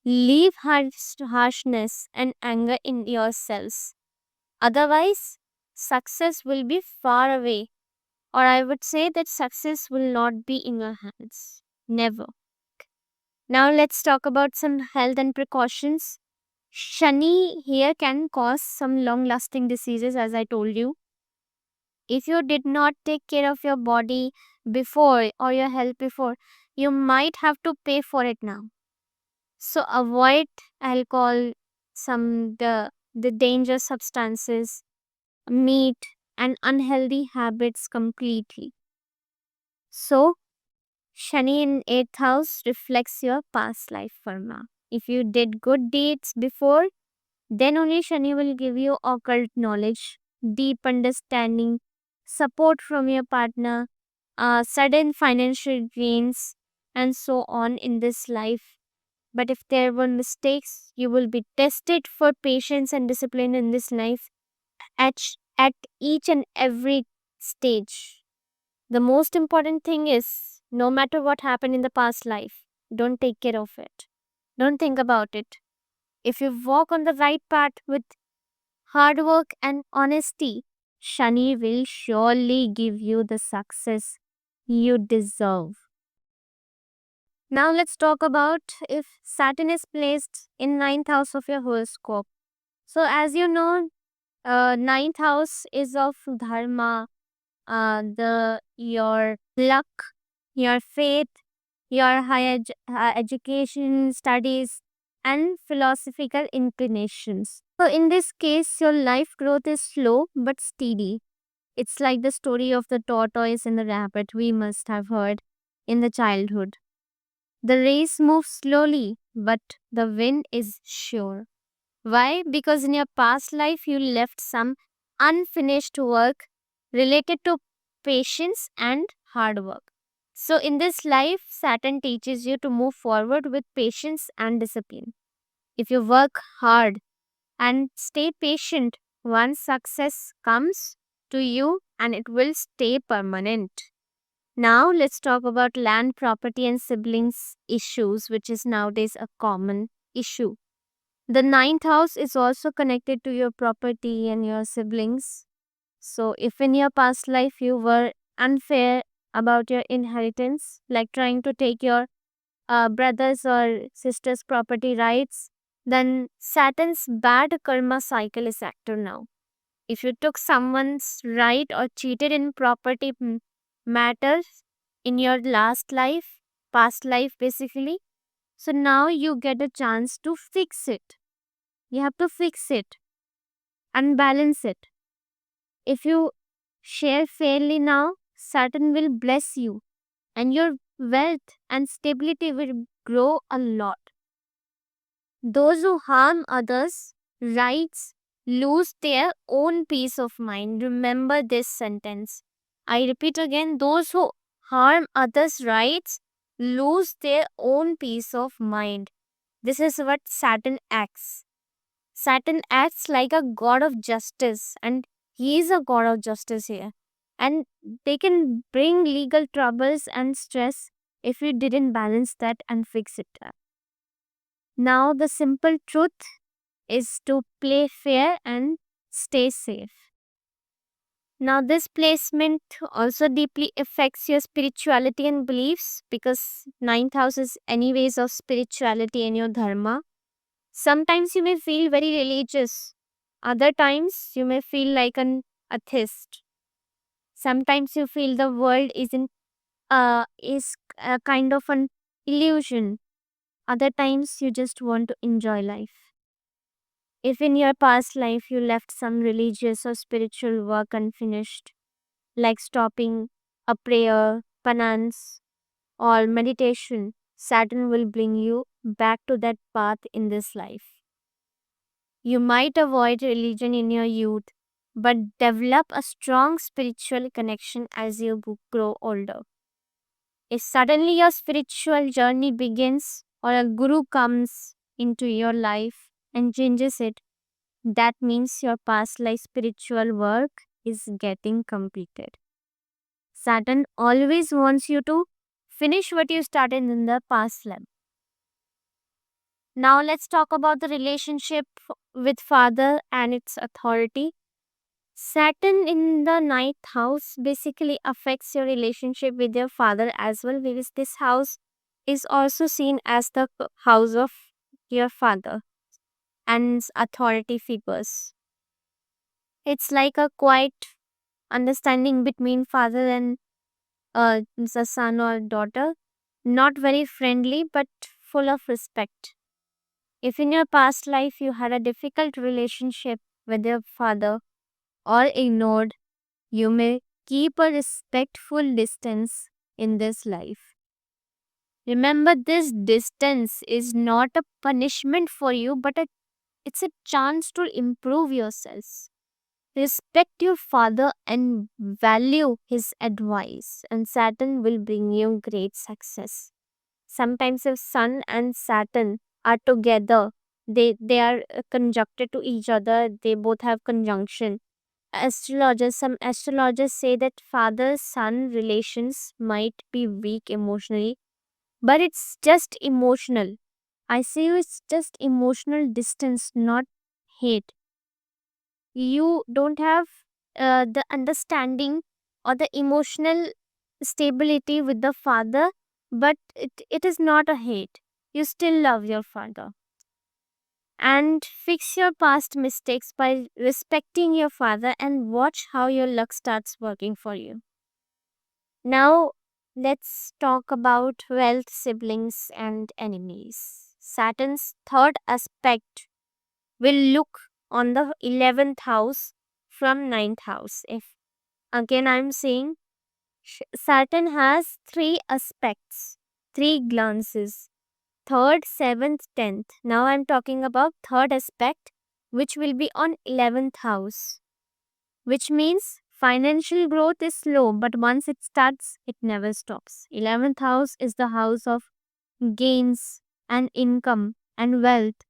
leave harshness and anger in yourselves. Otherwise, success will be far away, or I would say that success will not be in your hands. Never. Now, let's talk about some health and precautions. Shani here can cause some long lasting diseases, as I told you. If you did not take care of your body before or your health before, you might have to pay for it now. So avoid alcohol, some the dangerous substances, meat, and unhealthy habits completely. So Shani in 8th house reflects your past life karma. If you did good deeds before, then only Shani will give you occult knowledge, deep understanding, support from your partner, sudden financial gains, and so on in this life. But if there were mistakes, you will be tested for patience and discipline in this life at each and every stage. The most important thing is no matter what happened in the past life, don't take care of it. Don't think about it. If you walk on the right path with hard work and honesty, Shani will surely give you the success you deserve. Now let's talk about if Saturn is placed in ninth house of your horoscope. So as you know, ninth house is of dharma, the your luck, your faith, your education, studies, and philosophical inclinations. So in this case, your life growth is slow but steady. It's like the story of the tortoise and the rabbit we must have heard in the childhood. The race moves slowly, but the win is sure. Why? Because in your past life, you left some unfinished work related to patience and hard work. So, in this life, Saturn teaches you to move forward with patience and discipline. If you work hard and stay patient, one success comes to you and it will stay permanent. Now, let's talk about land property and siblings issues, which is nowadays a common issue. The ninth house is also connected to your property and your siblings. So, if in your past life you were unfair about your inheritance, like trying to take your brothers or sisters' property rights, then Saturn's bad karma cycle is active now. If you took someone's right or cheated in property matters in your last life, past life basically, so now you get a chance to fix it. You have to fix it and balance it. If you share fairly now, Saturn will bless you and your wealth and stability will grow a lot. Those who harm others' rights lose their own peace of mind. Remember this sentence. I repeat again, those who harm others' rights lose their own peace of mind. This is what Saturn acts. Saturn acts like a god of justice, and he is a god of justice here. And they can bring legal troubles and stress if you didn't balance that and fix it. Now, the simple truth is to play fair and stay safe. Now, this placement also deeply affects your spirituality and beliefs because ninth house is anyways of spirituality and your dharma. Sometimes you may feel very religious. Other times you may feel like an atheist. Sometimes you feel the world is a kind of an illusion. Other times you just want to enjoy life. If in your past life you left some religious or spiritual work unfinished, like stopping a prayer, penance, or meditation, Saturn will bring you back to that path in this life. You might avoid religion in your youth, but develop a strong spiritual connection as you grow older. If suddenly your spiritual journey begins or a guru comes into your life and changes it, that means your past life spiritual work is getting completed. Saturn always wants you to finish what you started in the past life. Now let's talk about the relationship with father and its authority. Saturn in the ninth house basically affects your relationship with your father as well, because this house is also seen as the house of your father and authority figures. It's like a quiet understanding between father and the son or daughter, not very friendly but full of respect. If in your past life you had a difficult relationship with your father or ignored, you may keep a respectful distance in this life. Remember, this distance is not a punishment for you, but it's a chance to improve yourselves. Respect your father and value his advice, and Saturn will bring you great success. Sometimes, if Sun and Saturn are together, they are conjuncted to each other, they both have conjunction. Some astrologers say that father son relations might be weak emotionally, but it's just emotional. I say it's just emotional distance, not hate. You don't have the understanding or the emotional stability with the father, but it is not a hate. You still love your father. And fix your past mistakes by respecting your father and watch how your luck starts working for you. Now, let's talk about wealth, siblings, and enemies. Saturn's third aspect will look on the 11th house from ninth house. If again I'm saying Saturn has three aspects, three glances: third, seventh, 10th. Now I'm talking about third aspect, which will be on 11th house, which means financial growth is slow, but once it starts, it never stops. 11th house is the house of gains and income and wealth.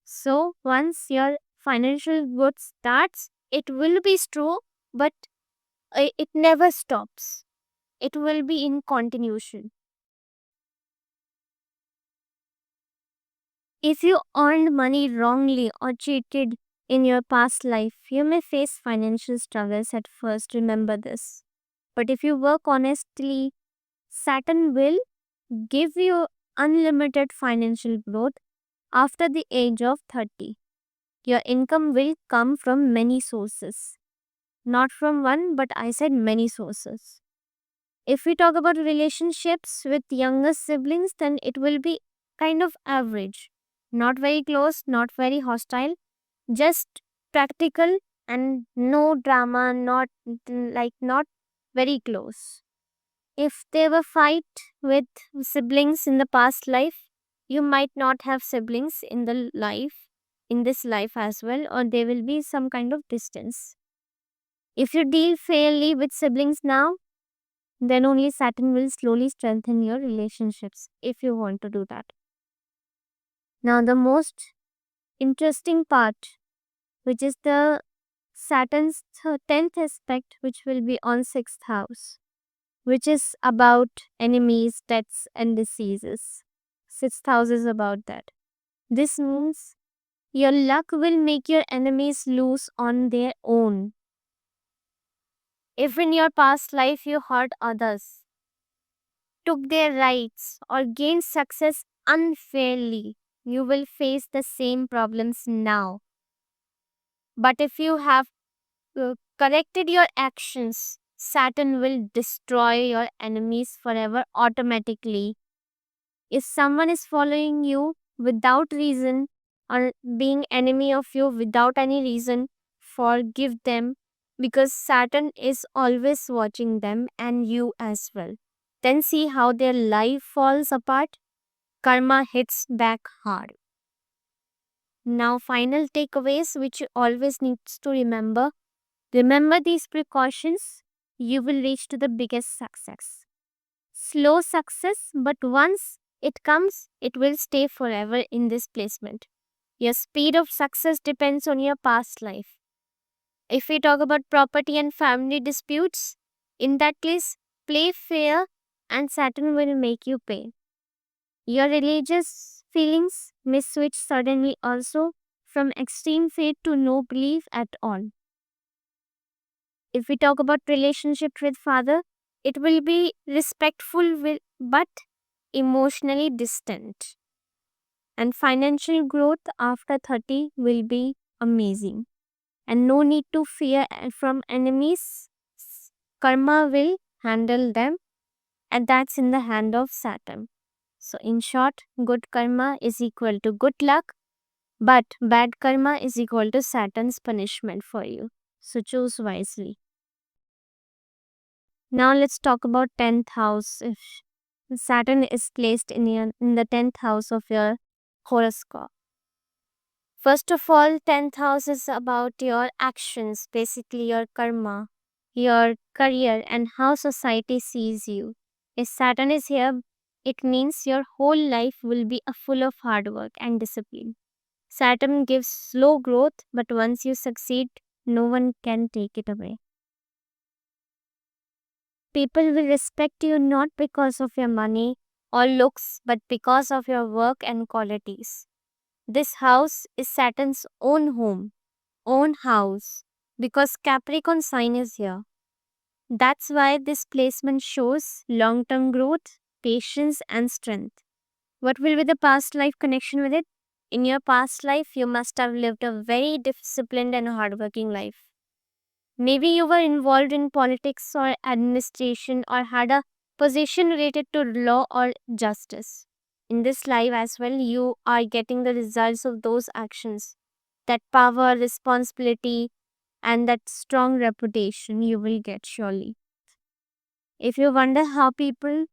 So once your financial growth starts, it will be slow, but it never stops. It will be in continuation. If you earned money wrongly or cheated in your past life, you may face financial struggles at first. Remember this. But if you work honestly, Saturn will give you unlimited financial growth after the age of 30. Your income will come from many sources. Not from one, but I said many sources. If we talk about relationships with younger siblings, then it will be kind of average. Not very close, not very hostile, just practical and no drama, not very close. If there were fight with siblings in the past life, you might not have siblings in this life as well, or there will be some kind of distance. If you deal fairly with siblings now, then only Saturn will slowly strengthen your relationships if you want to do that. Now, the most interesting part, which is the Saturn's 10th aspect, which will be on 6th house, which is about enemies, deaths, and diseases. 6th house is about that. This means your luck will make your enemies lose on their own. If in your past life you hurt others, took their rights, or gained success unfairly, you will face the same problems now. But if you have corrected your actions, Saturn will destroy your enemies forever automatically. If someone is following you without reason or being enemy of you without any reason, forgive them, because Saturn is always watching them and you as well. Then see how their life falls apart. karma hits back hard. Now, final takeaways which you always needs to remember. Remember these precautions, you will reach to the biggest success. Slow success, but once it comes, it will stay forever in this placement. Your speed of success depends on your past life. If we talk about property and family disputes, in that case, play fair and Saturn will make you pay. Your religious feelings may switch suddenly also from extreme faith to no belief at all. If we talk about relationship with father, it will be respectful but emotionally distant. And financial growth after 30 will be amazing. And no need to fear from enemies. Karma will handle them, and that's in the hand of Saturn. So, in short, good karma is equal to good luck, but bad karma is equal to Saturn's punishment for you. So, choose wisely. Now, let's talk about 10th house. If Saturn is placed in the 10th house of your horoscope. First of all, 10th house is about your actions, basically your karma, your career, and how society sees you. If Saturn is here, it means your whole life will be full of hard work and discipline. Saturn gives slow growth, but once you succeed, no one can take it away. People will respect you not because of your money or looks, but because of your work and qualities. This house is Saturn's own home, own house, because Capricorn sign is here. That's why this placement shows long term growth, patience, and strength. What will be the past life connection with it? In your past life, you must have lived a very disciplined and hardworking life. Maybe you were involved in politics or administration or had a position related to law or justice. In this life as well, you are getting the results of those actions. That power, responsibility, and that strong reputation you will get surely. If you wonder how people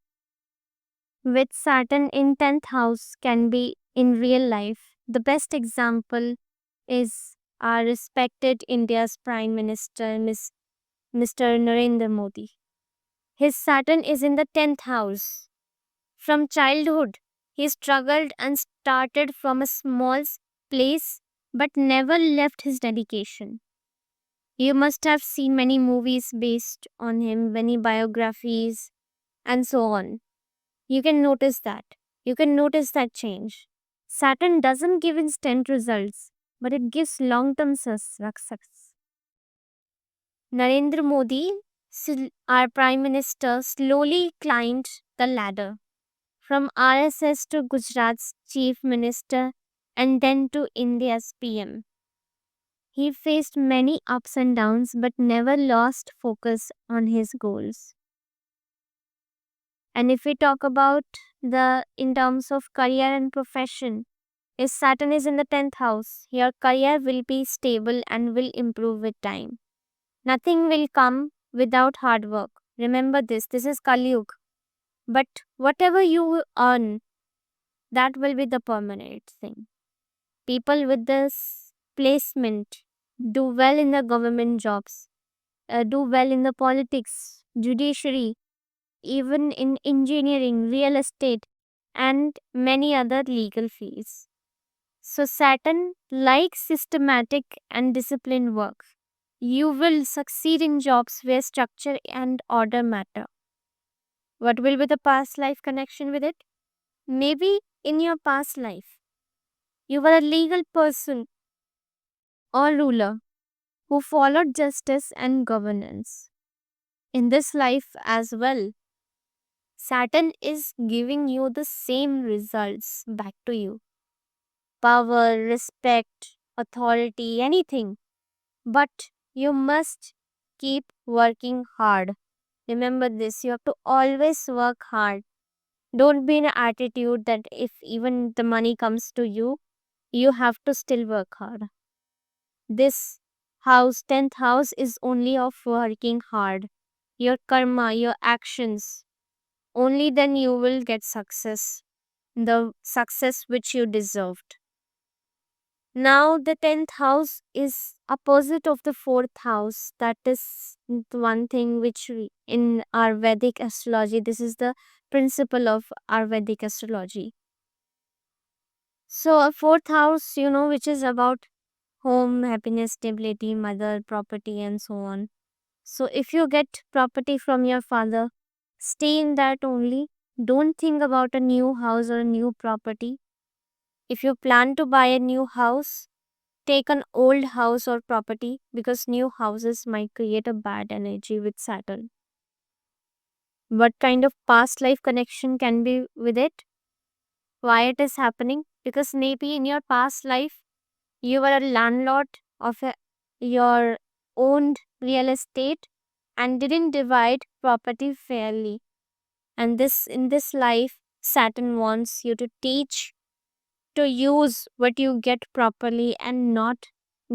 with Saturn in 10th house can be in real life, the best example is our respected India's Prime Minister, Mr. Narendra Modi. His Saturn is in the 10th house. From childhood, he struggled and started from a small place but never left his dedication. You must have seen many movies based on him, many biographies, and so on. You can notice that. You can notice that change. Saturn doesn't give instant results, but it gives long term success. Narendra Modi, our Prime Minister, slowly climbed the ladder from RSS to Gujarat's Chief Minister and then to India's PM. He faced many ups and downs but never lost focus on his goals. And if we talk about the in terms of career and profession, if Saturn is in the 10th house, your career will be stable and will improve with time. Nothing will come without hard work. Remember this is Kali Yuga. But whatever you earn, that will be the permanent thing. People with this placement do well in the government jobs, do well in the politics, judiciary, even in engineering, real estate, and many other legal fields. So, Saturn likes systematic and disciplined work. You will succeed in jobs where structure and order matter. What will be the past life connection with it? Maybe in your past life, you were a legal person or ruler who followed justice and governance. In this life as well, Saturn is giving you the same results back to you: power, respect, authority, anything. But you must keep working hard. Remember this, you have to always work hard. Don't be in an attitude that if even the money comes to you, you have to still work hard. This house, 10th house, is only of working hard. Your karma, your actions, only then you will get success. the success which you deserved. Now, the 10th house is opposite of the 4th house. That is the one thing which in our Vedic astrology, this is the principle of our Vedic astrology. So, a 4th house, which is about home, happiness, stability, mother, property, and so on. So, if you get property from your father, stay in that only. Don't think about a new house or a new property. If you plan to buy a new house, take an old house or property because new houses might create a bad energy with Saturn. What kind of past life connection can be with it? Why it is happening? Because maybe in your past life, you were a landlord of your owned real estate and didn't divide property fairly. And this in this life, Saturn wants you to teach to use what you get properly and not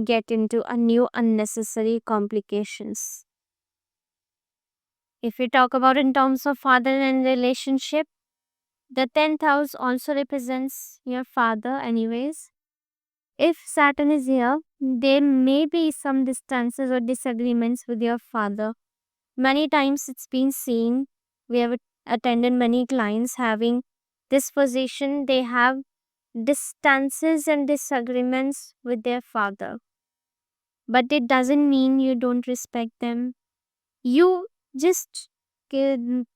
get into a new unnecessary complications. If we talk about in terms of father and relationship, the 10th house also represents your father anyways. If Saturn is here, there may be some distances or disagreements with your father. Many times it's been seen, we have attended many clients having this position, they have distances and disagreements with their father. But it doesn't mean you don't respect them. You just you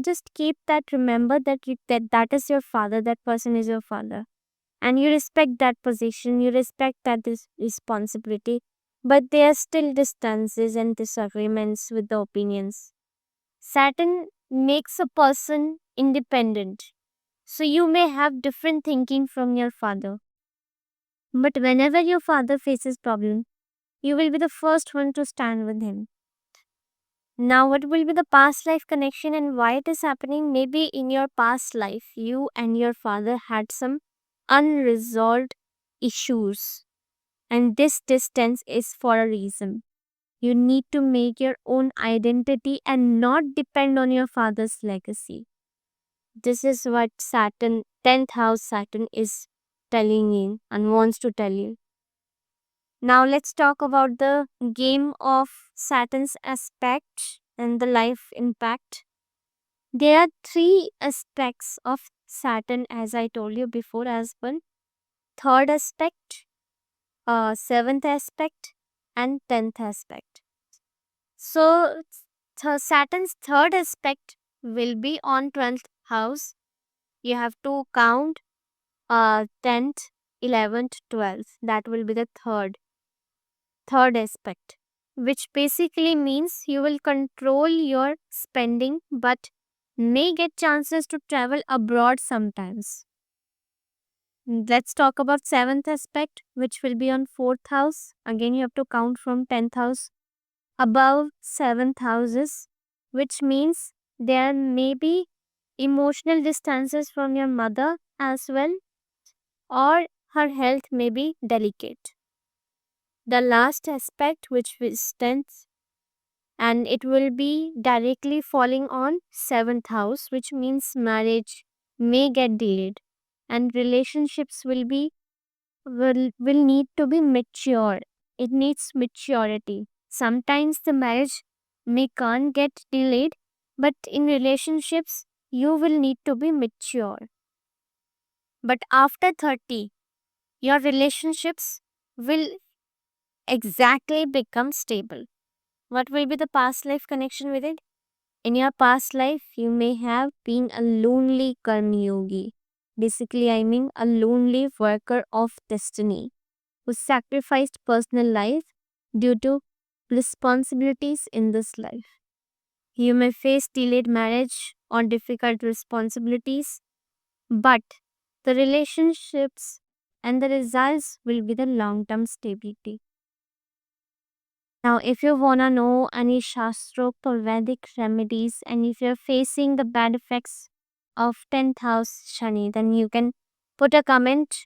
just keep that, remember that that is your father, that person is your father, and you respect that position, you respect that this responsibility, but there are still distances and disagreements with the opinions. Saturn makes a person independent, so you may have different thinking from your father, but whenever your father faces problem, you will be the first one to stand with him. Now, what will be the past life connection and why it is happening? Maybe in your past life, you and your father had some unresolved issues, and this distance is for a reason. You need to make your own identity and not depend on your father's legacy. This is what Saturn, 10th house Saturn, is telling you and wants to tell you. Now, let's talk about the game of Saturn's aspect and the life impact. There are three aspects of Saturn, as I told you before, as well: third aspect, seventh aspect, and 10th aspect. So, Saturn's third aspect will be on 12th house. You have to count 10th, 11th, 12th. That will be the third aspect, which basically means you will control your spending but may get chances to travel abroad sometimes. Let's talk about seventh aspect, which will be on fourth house. Again, you have to count from 10th house above seventh houses, which means there may be emotional distances from your mother as well, or her health may be delicate. The last aspect, which is 10th, and it will be directly falling on seventh house, which means marriage may get delayed and relationships will need to be mature. It needs maturity. Sometimes the marriage may can't get delayed, but in relationships you will need to be mature. But after 30, your relationships will exactly become stable. What will be the past life connection with it? In your past life, you may have been a lonely karma yogi. Basically, I mean a lonely worker of destiny who sacrificed personal life due to responsibilities in this life. You may face delayed marriage or difficult responsibilities, but the relationships and the results will be the long term stability. Now, if you wanna know any Shastrokta or Vedic remedies and if you're facing the bad effects of 10th house Shani, then you can put a comment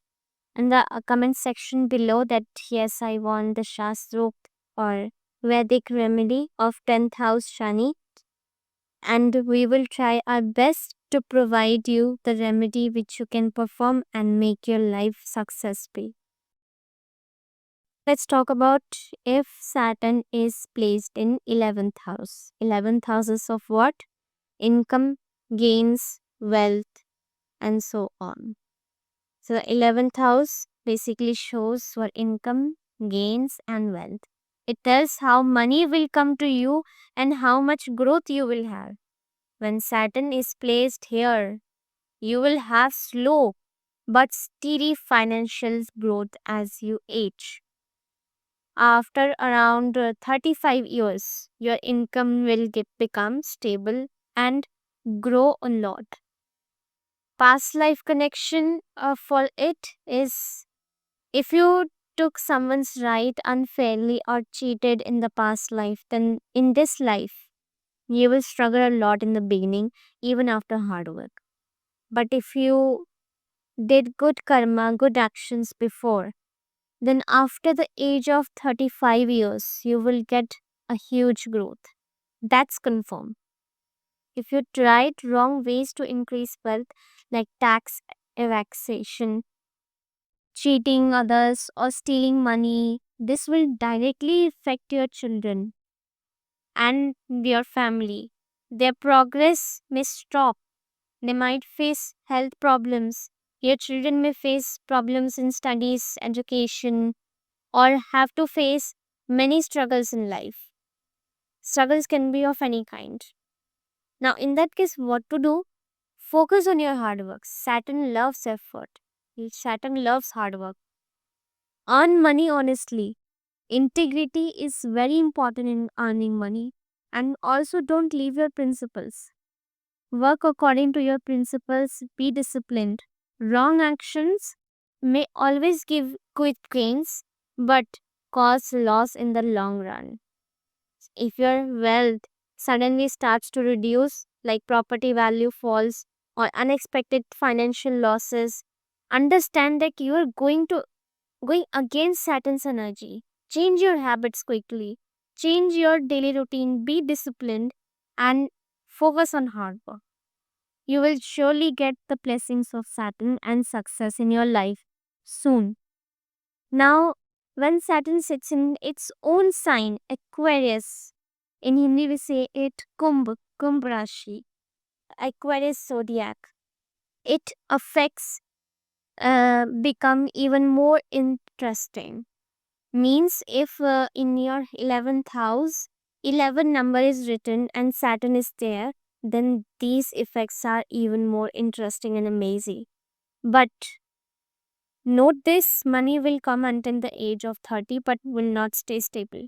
in the comment section below that yes, I want the Shastrokta or Vedic remedy of 10th house Shani, and we will try our best to provide you the remedy which you can perform and make your life successful. Let's talk about if Saturn is placed in 11th house. 11th house is of what? Income, gains, wealth, and so on. So the 11th house basically shows your income, gains, and wealth. It tells how money will come to you and how much growth you will have. When Saturn is placed here, you will have slow but steady financial growth as you age. After around 35 years, your income will become stable and grow a lot. Past life connection for it is if you took someone's right unfairly or cheated in the past life, then in this life, you will struggle a lot in the beginning, even after hard work. But if you did good karma, good actions before, then after the age of 35 years, you will get a huge growth. That's confirmed. If you tried wrong ways to increase wealth, like tax evasion, cheating others, or stealing money, this will directly affect your children and your family. Their progress may stop. They might face health problems. Your children may face problems in studies, education, or have to face many struggles in life. Struggles can be of any kind. Now, in that case, what to do? Focus on your hard work. Saturn loves effort. Saturn loves hard work. Earn money honestly. Integrity is very important in earning money. And also, don't leave your principles. Work according to your principles. Be disciplined. Wrong actions may always give quick gains, but cause loss in the long run. If your wealth suddenly starts to reduce, like property value falls or unexpected financial losses, understand that you are going against Saturn's energy. Change your habits quickly. Change your daily routine. Be disciplined and focus on hard work. You will surely get the blessings of Saturn and success in your life soon. Now, when Saturn sits in its own sign, Aquarius, in Hindi we say it Kumbh Rashi, Aquarius zodiac, it affects become even more interesting. Means if in your 11th house, 11 number is written and Saturn is there, then these effects are even more interesting and amazing. But note this, money will come until the age of 30 but will not stay stable.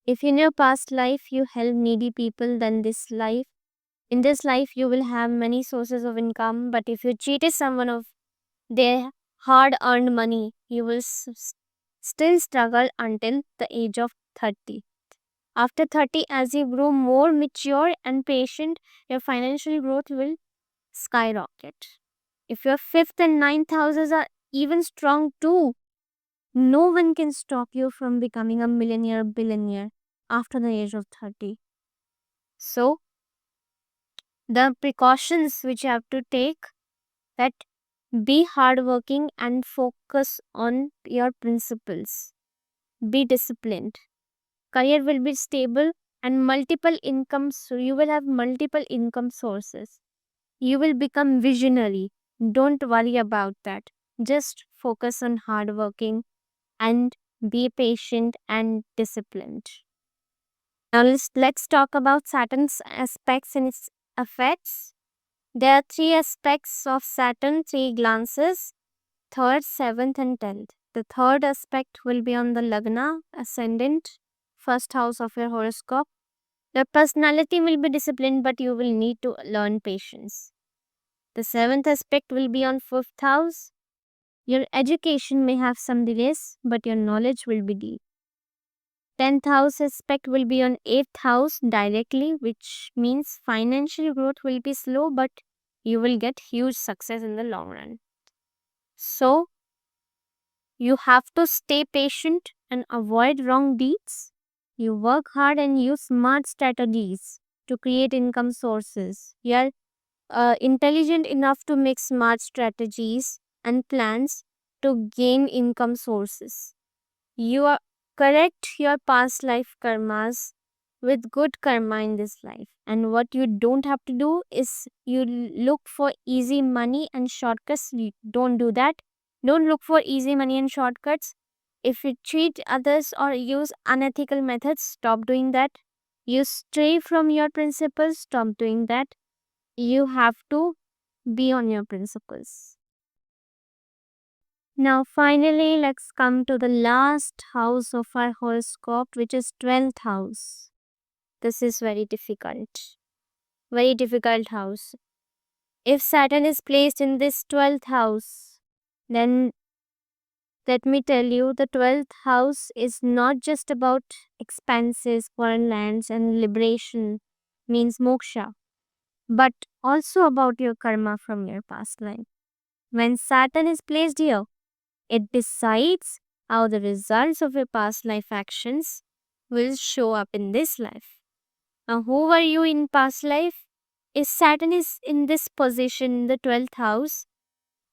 If in your past life you help needy people, then in this life you will have many sources of income. But if you cheated someone of their hard earned money, you will still struggle until the age of 30. After 30, as you grow more mature and patient, your financial growth will skyrocket. If your fifth and ninth houses are even strong too, no one can stop you from becoming a millionaire or billionaire after the age of 30. So, the precautions which you have to take, that be hardworking and focus on your principles. Be disciplined. Career will be stable and multiple incomes. So you will have multiple income sources. You will become visionary. Don't worry about that. Just focus on hardworking and be patient and disciplined. Now let's talk about Saturn's aspects and its effects. There are three aspects of Saturn, three glances: third, seventh, and 10th. The third aspect will be on the Lagna, ascendant, first house of your horoscope. Your personality will be disciplined, but you will need to learn patience. The seventh aspect will be on fifth house. Your education may have some delays, but your knowledge will be deep. 10th house aspect will be on 8th house directly, which means financial growth will be slow, but you will get huge success in the long run. So, you have to stay patient and avoid wrong deeds. You work hard and use smart strategies. to create income sources. You are intelligent enough to make smart strategies and plans to gain income sources. You are correct your past life karmas with good karma in this life. And what you don't have to do is you look for easy money and shortcuts. You don't do that. Don't look for easy money and shortcuts. If you cheat others or use unethical methods, stop doing that. You stray from your principles, stop doing that. You have to be on your principles. Now, finally, let's come to the last house of our horoscope, which is 12th house. This is very difficult. Very difficult house. If Saturn is placed in this 12th house, then let me tell you the 12th house is not just about expanses, foreign lands, and liberation, means moksha, but also about your karma from your past life. When Saturn is placed here, it decides how the results of your past life actions will show up in this life. Now, who were you in past life? If Saturn is in this position in the 12th house,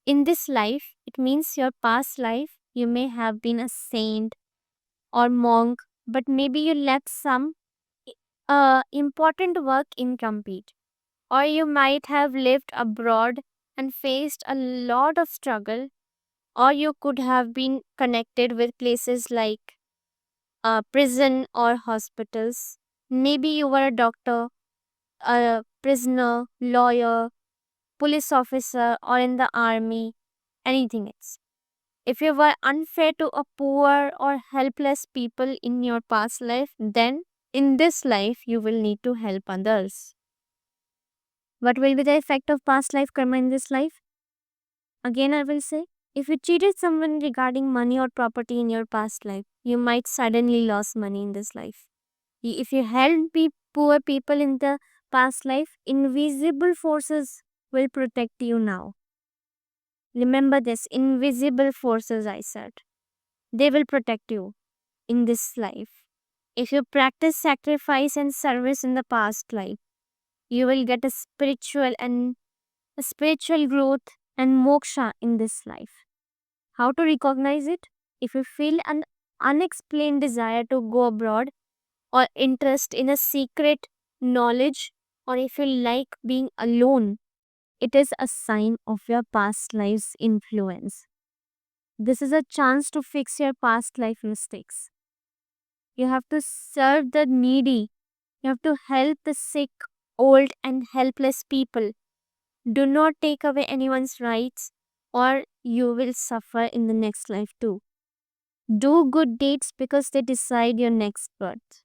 in this life, it means your past life, you may have been a saint or monk, but maybe you left some important work incomplete. Or you might have lived abroad and faced a lot of struggle, or you could have been connected with places like prison or hospitals. Maybe you were a doctor, a prisoner, lawyer, police officer, or in the army, anything else. If you were unfair to a poor or helpless people in your past life, then in this life you will need to help others. What will be the effect of past life karma in this life? Again, I will say, if you cheated someone regarding money or property in your past life, you might suddenly lose money in this life. If you help poor people in the past life, invisible forces will protect you now. Remember this, invisible forces, I said. They will protect you in this life. If you practice sacrifice and service in the past life, you will get a spiritual growth and moksha in this life. How to recognize it? If you feel an unexplained desire to go abroad or interest in a secret knowledge, or if you like being alone, it is a sign of your past life's influence. This is a chance to fix your past life mistakes. You have to serve the needy. You have to help the sick, old, and helpless people. Do not take away anyone's rights, or you will suffer in the next life too. Do good deeds because they decide your next birth.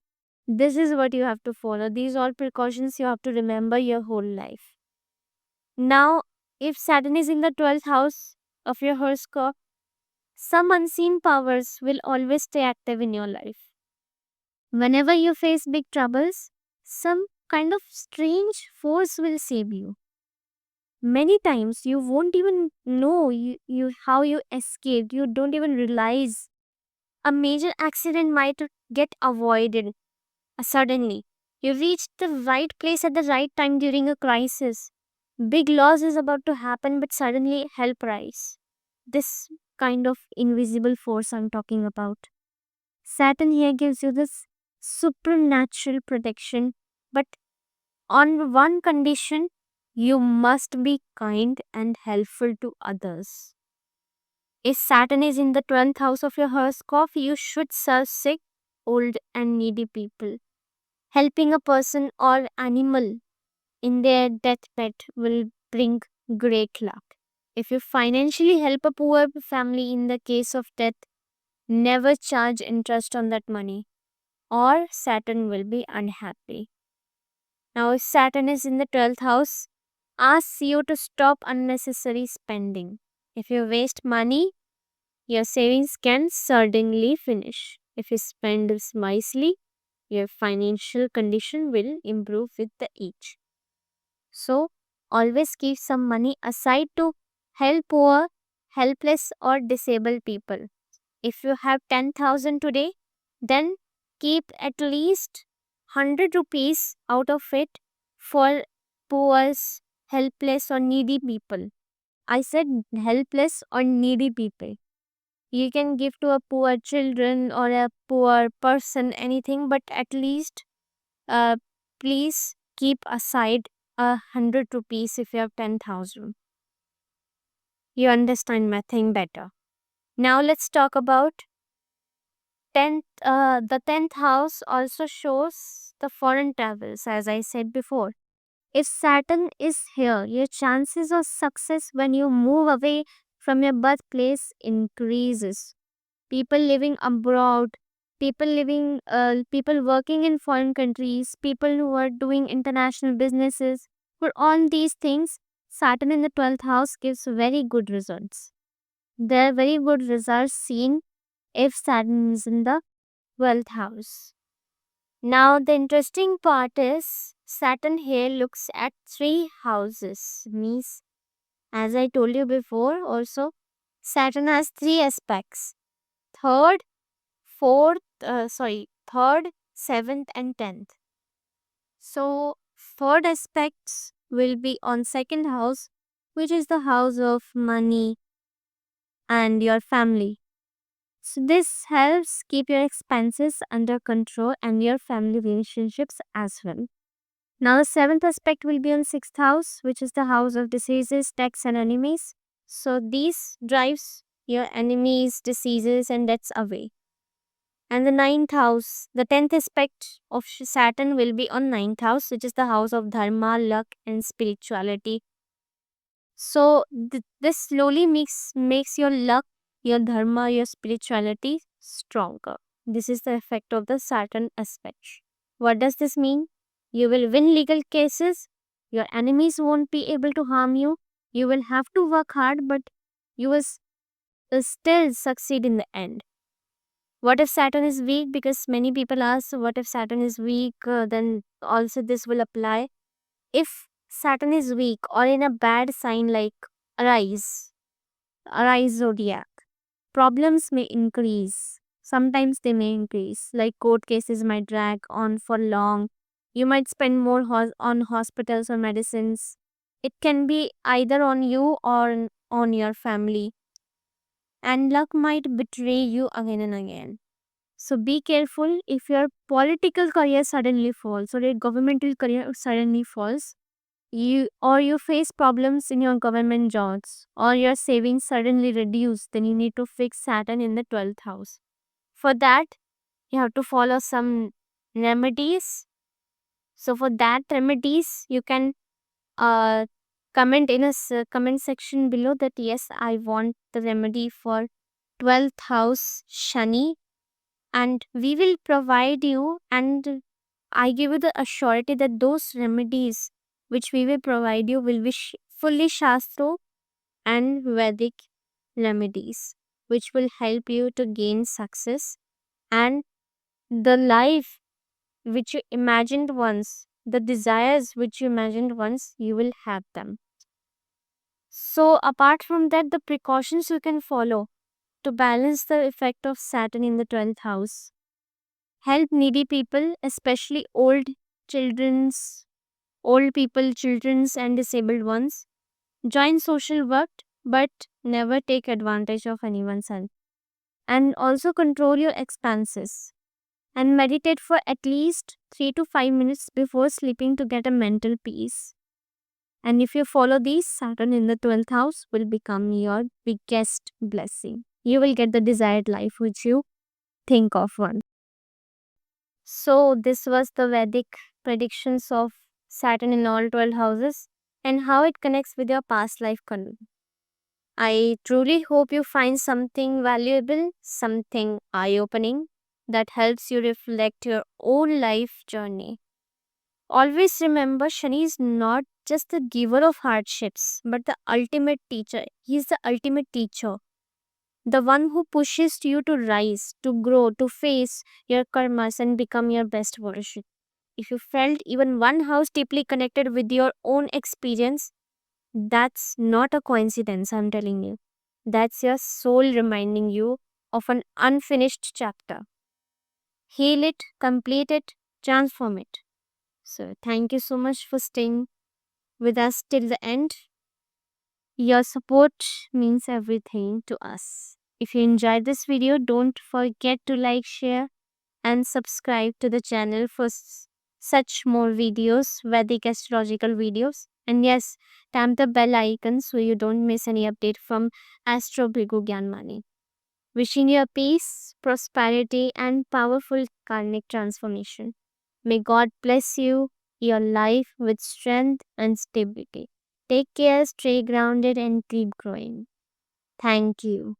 This is what you have to follow. These all precautions you have to remember your whole life. Now, if Saturn is in the 12th house of your horoscope, some unseen powers will always stay active in your life. Whenever you face big troubles, some kind of strange force will save you. Many times you won't even know how you escaped. You don't even realize a major accident might get avoided suddenly. You reached the right place at the right time during a crisis. Big loss is about to happen, but suddenly help rise. This kind of invisible force I'm talking about. Saturn here gives you this supernatural protection, but on one condition, you must be kind and helpful to others. If Saturn is in the 12th house of your horoscope, you should serve sick, old, and needy people. Helping a person or animal in their deathbed will bring great luck. If you financially help a poor family in the case of death, never charge interest on that money, or Saturn will be unhappy. Now, if Saturn is in the 12th house, asks you to stop unnecessary spending. If you waste money, your savings can suddenly finish. If you spend this wisely, your financial condition will improve with the age. So, always keep some money aside to help poor, helpless, or disabled people. If you have 10,000 today, then keep at least 100 rupees out of it for poor, helpless, or needy people. I said helpless or needy people. You can give to a poor children or a poor person anything, but at least uh, please keep aside 100 rupees if you have 10,000. You understand my thing better. Now let's talk about 10th. The 10th house also shows the foreign travels, as I said before. If Saturn is here, your chances of success when you move away from your birthplace increases. People living abroad, people working in foreign countries, people who are doing international businesses. For all these things, Saturn in the 12th house gives very good results. There are very good results seen if Saturn is in the 12th house. Now, the interesting part is Saturn here looks at three houses. Means, as I told you before, also Saturn has three aspects: third, third, seventh, and 10th. So, third aspects will be on second house, which is the house of money and your family. So, this helps keep your expenses under control and your family relationships as well. Now, the seventh aspect will be on sixth house, which is the house of diseases, tax, and enemies. So, these drives your enemies, diseases, and deaths away. And the ninth house, the 10th aspect of Saturn will be on ninth house, which is the house of dharma, luck, and spirituality. So this slowly makes your luck, your dharma, your spirituality stronger. This is the effect of the Saturn aspect. What does this mean? You will win legal cases. Your enemies won't be able to harm you. You will have to work hard, but you will still succeed in the end. What if Saturn is weak? Because many people ask, what if Saturn is weak? Then also this will apply. If Saturn is weak or in a bad sign like arise zodiac, problems may increase. Sometimes they may increase, like court cases might drag on for long. You might spend more on hospitals or medicines. It can be either on you or on your family. And luck might betray you again and again. So be careful if your political career suddenly falls or your governmental career suddenly falls, you face problems in your government jobs or your savings suddenly reduce, then you need to fix Saturn in the 12th house. For that, you have to follow some remedies. So for that remedies, you can uh, comment in a comment section below that yes, I want the remedy for 12th house Shani, and we will provide you, and I give you the assurity that those remedies which we will provide you will be fully Shastro and Vedic remedies, which will help you to gain success and the life which you imagined once, the desires which you imagined once, you will have them. So, apart from that, the precautions you can follow to balance the effect of Saturn in the 12th house: help needy people, especially old people, children's, and disabled ones. Join social work, but never take advantage of anyone's help. And also control your expenses. And meditate for at least 3 to 5 minutes before sleeping to get a mental peace. And if you follow these, Saturn in the 12th house will become your biggest blessing. You will get the desired life which you think of one. So, this was the Vedic predictions of Saturn in all 12 houses and how it connects with your past life. I truly hope you find something valuable, something eye opening that helps you reflect your own life journey. Always remember, Shani is not just the giver of hardships, but the ultimate teacher. He is the ultimate teacher, the one who pushes you to rise, to grow, to face your karmas and become your best version. If you felt even one house deeply connected with your own experience, that's not a coincidence, I'm telling you. That's your soul reminding you of an unfinished chapter. Heal it, complete it, transform it. So, thank you so much for staying with us till the end. Your support means everything to us. If you enjoyed this video, don't forget to like, share, and subscribe to the channel for such more videos, Vedic astrological videos. And yes, tap the bell icon so you don't miss any update from Astro Bhrigu Gyanmani. Wishing you a peace, prosperity, and powerful karmic transformation. May God bless you, your life with strength and stability. Take care, stay grounded, and keep growing. Thank you.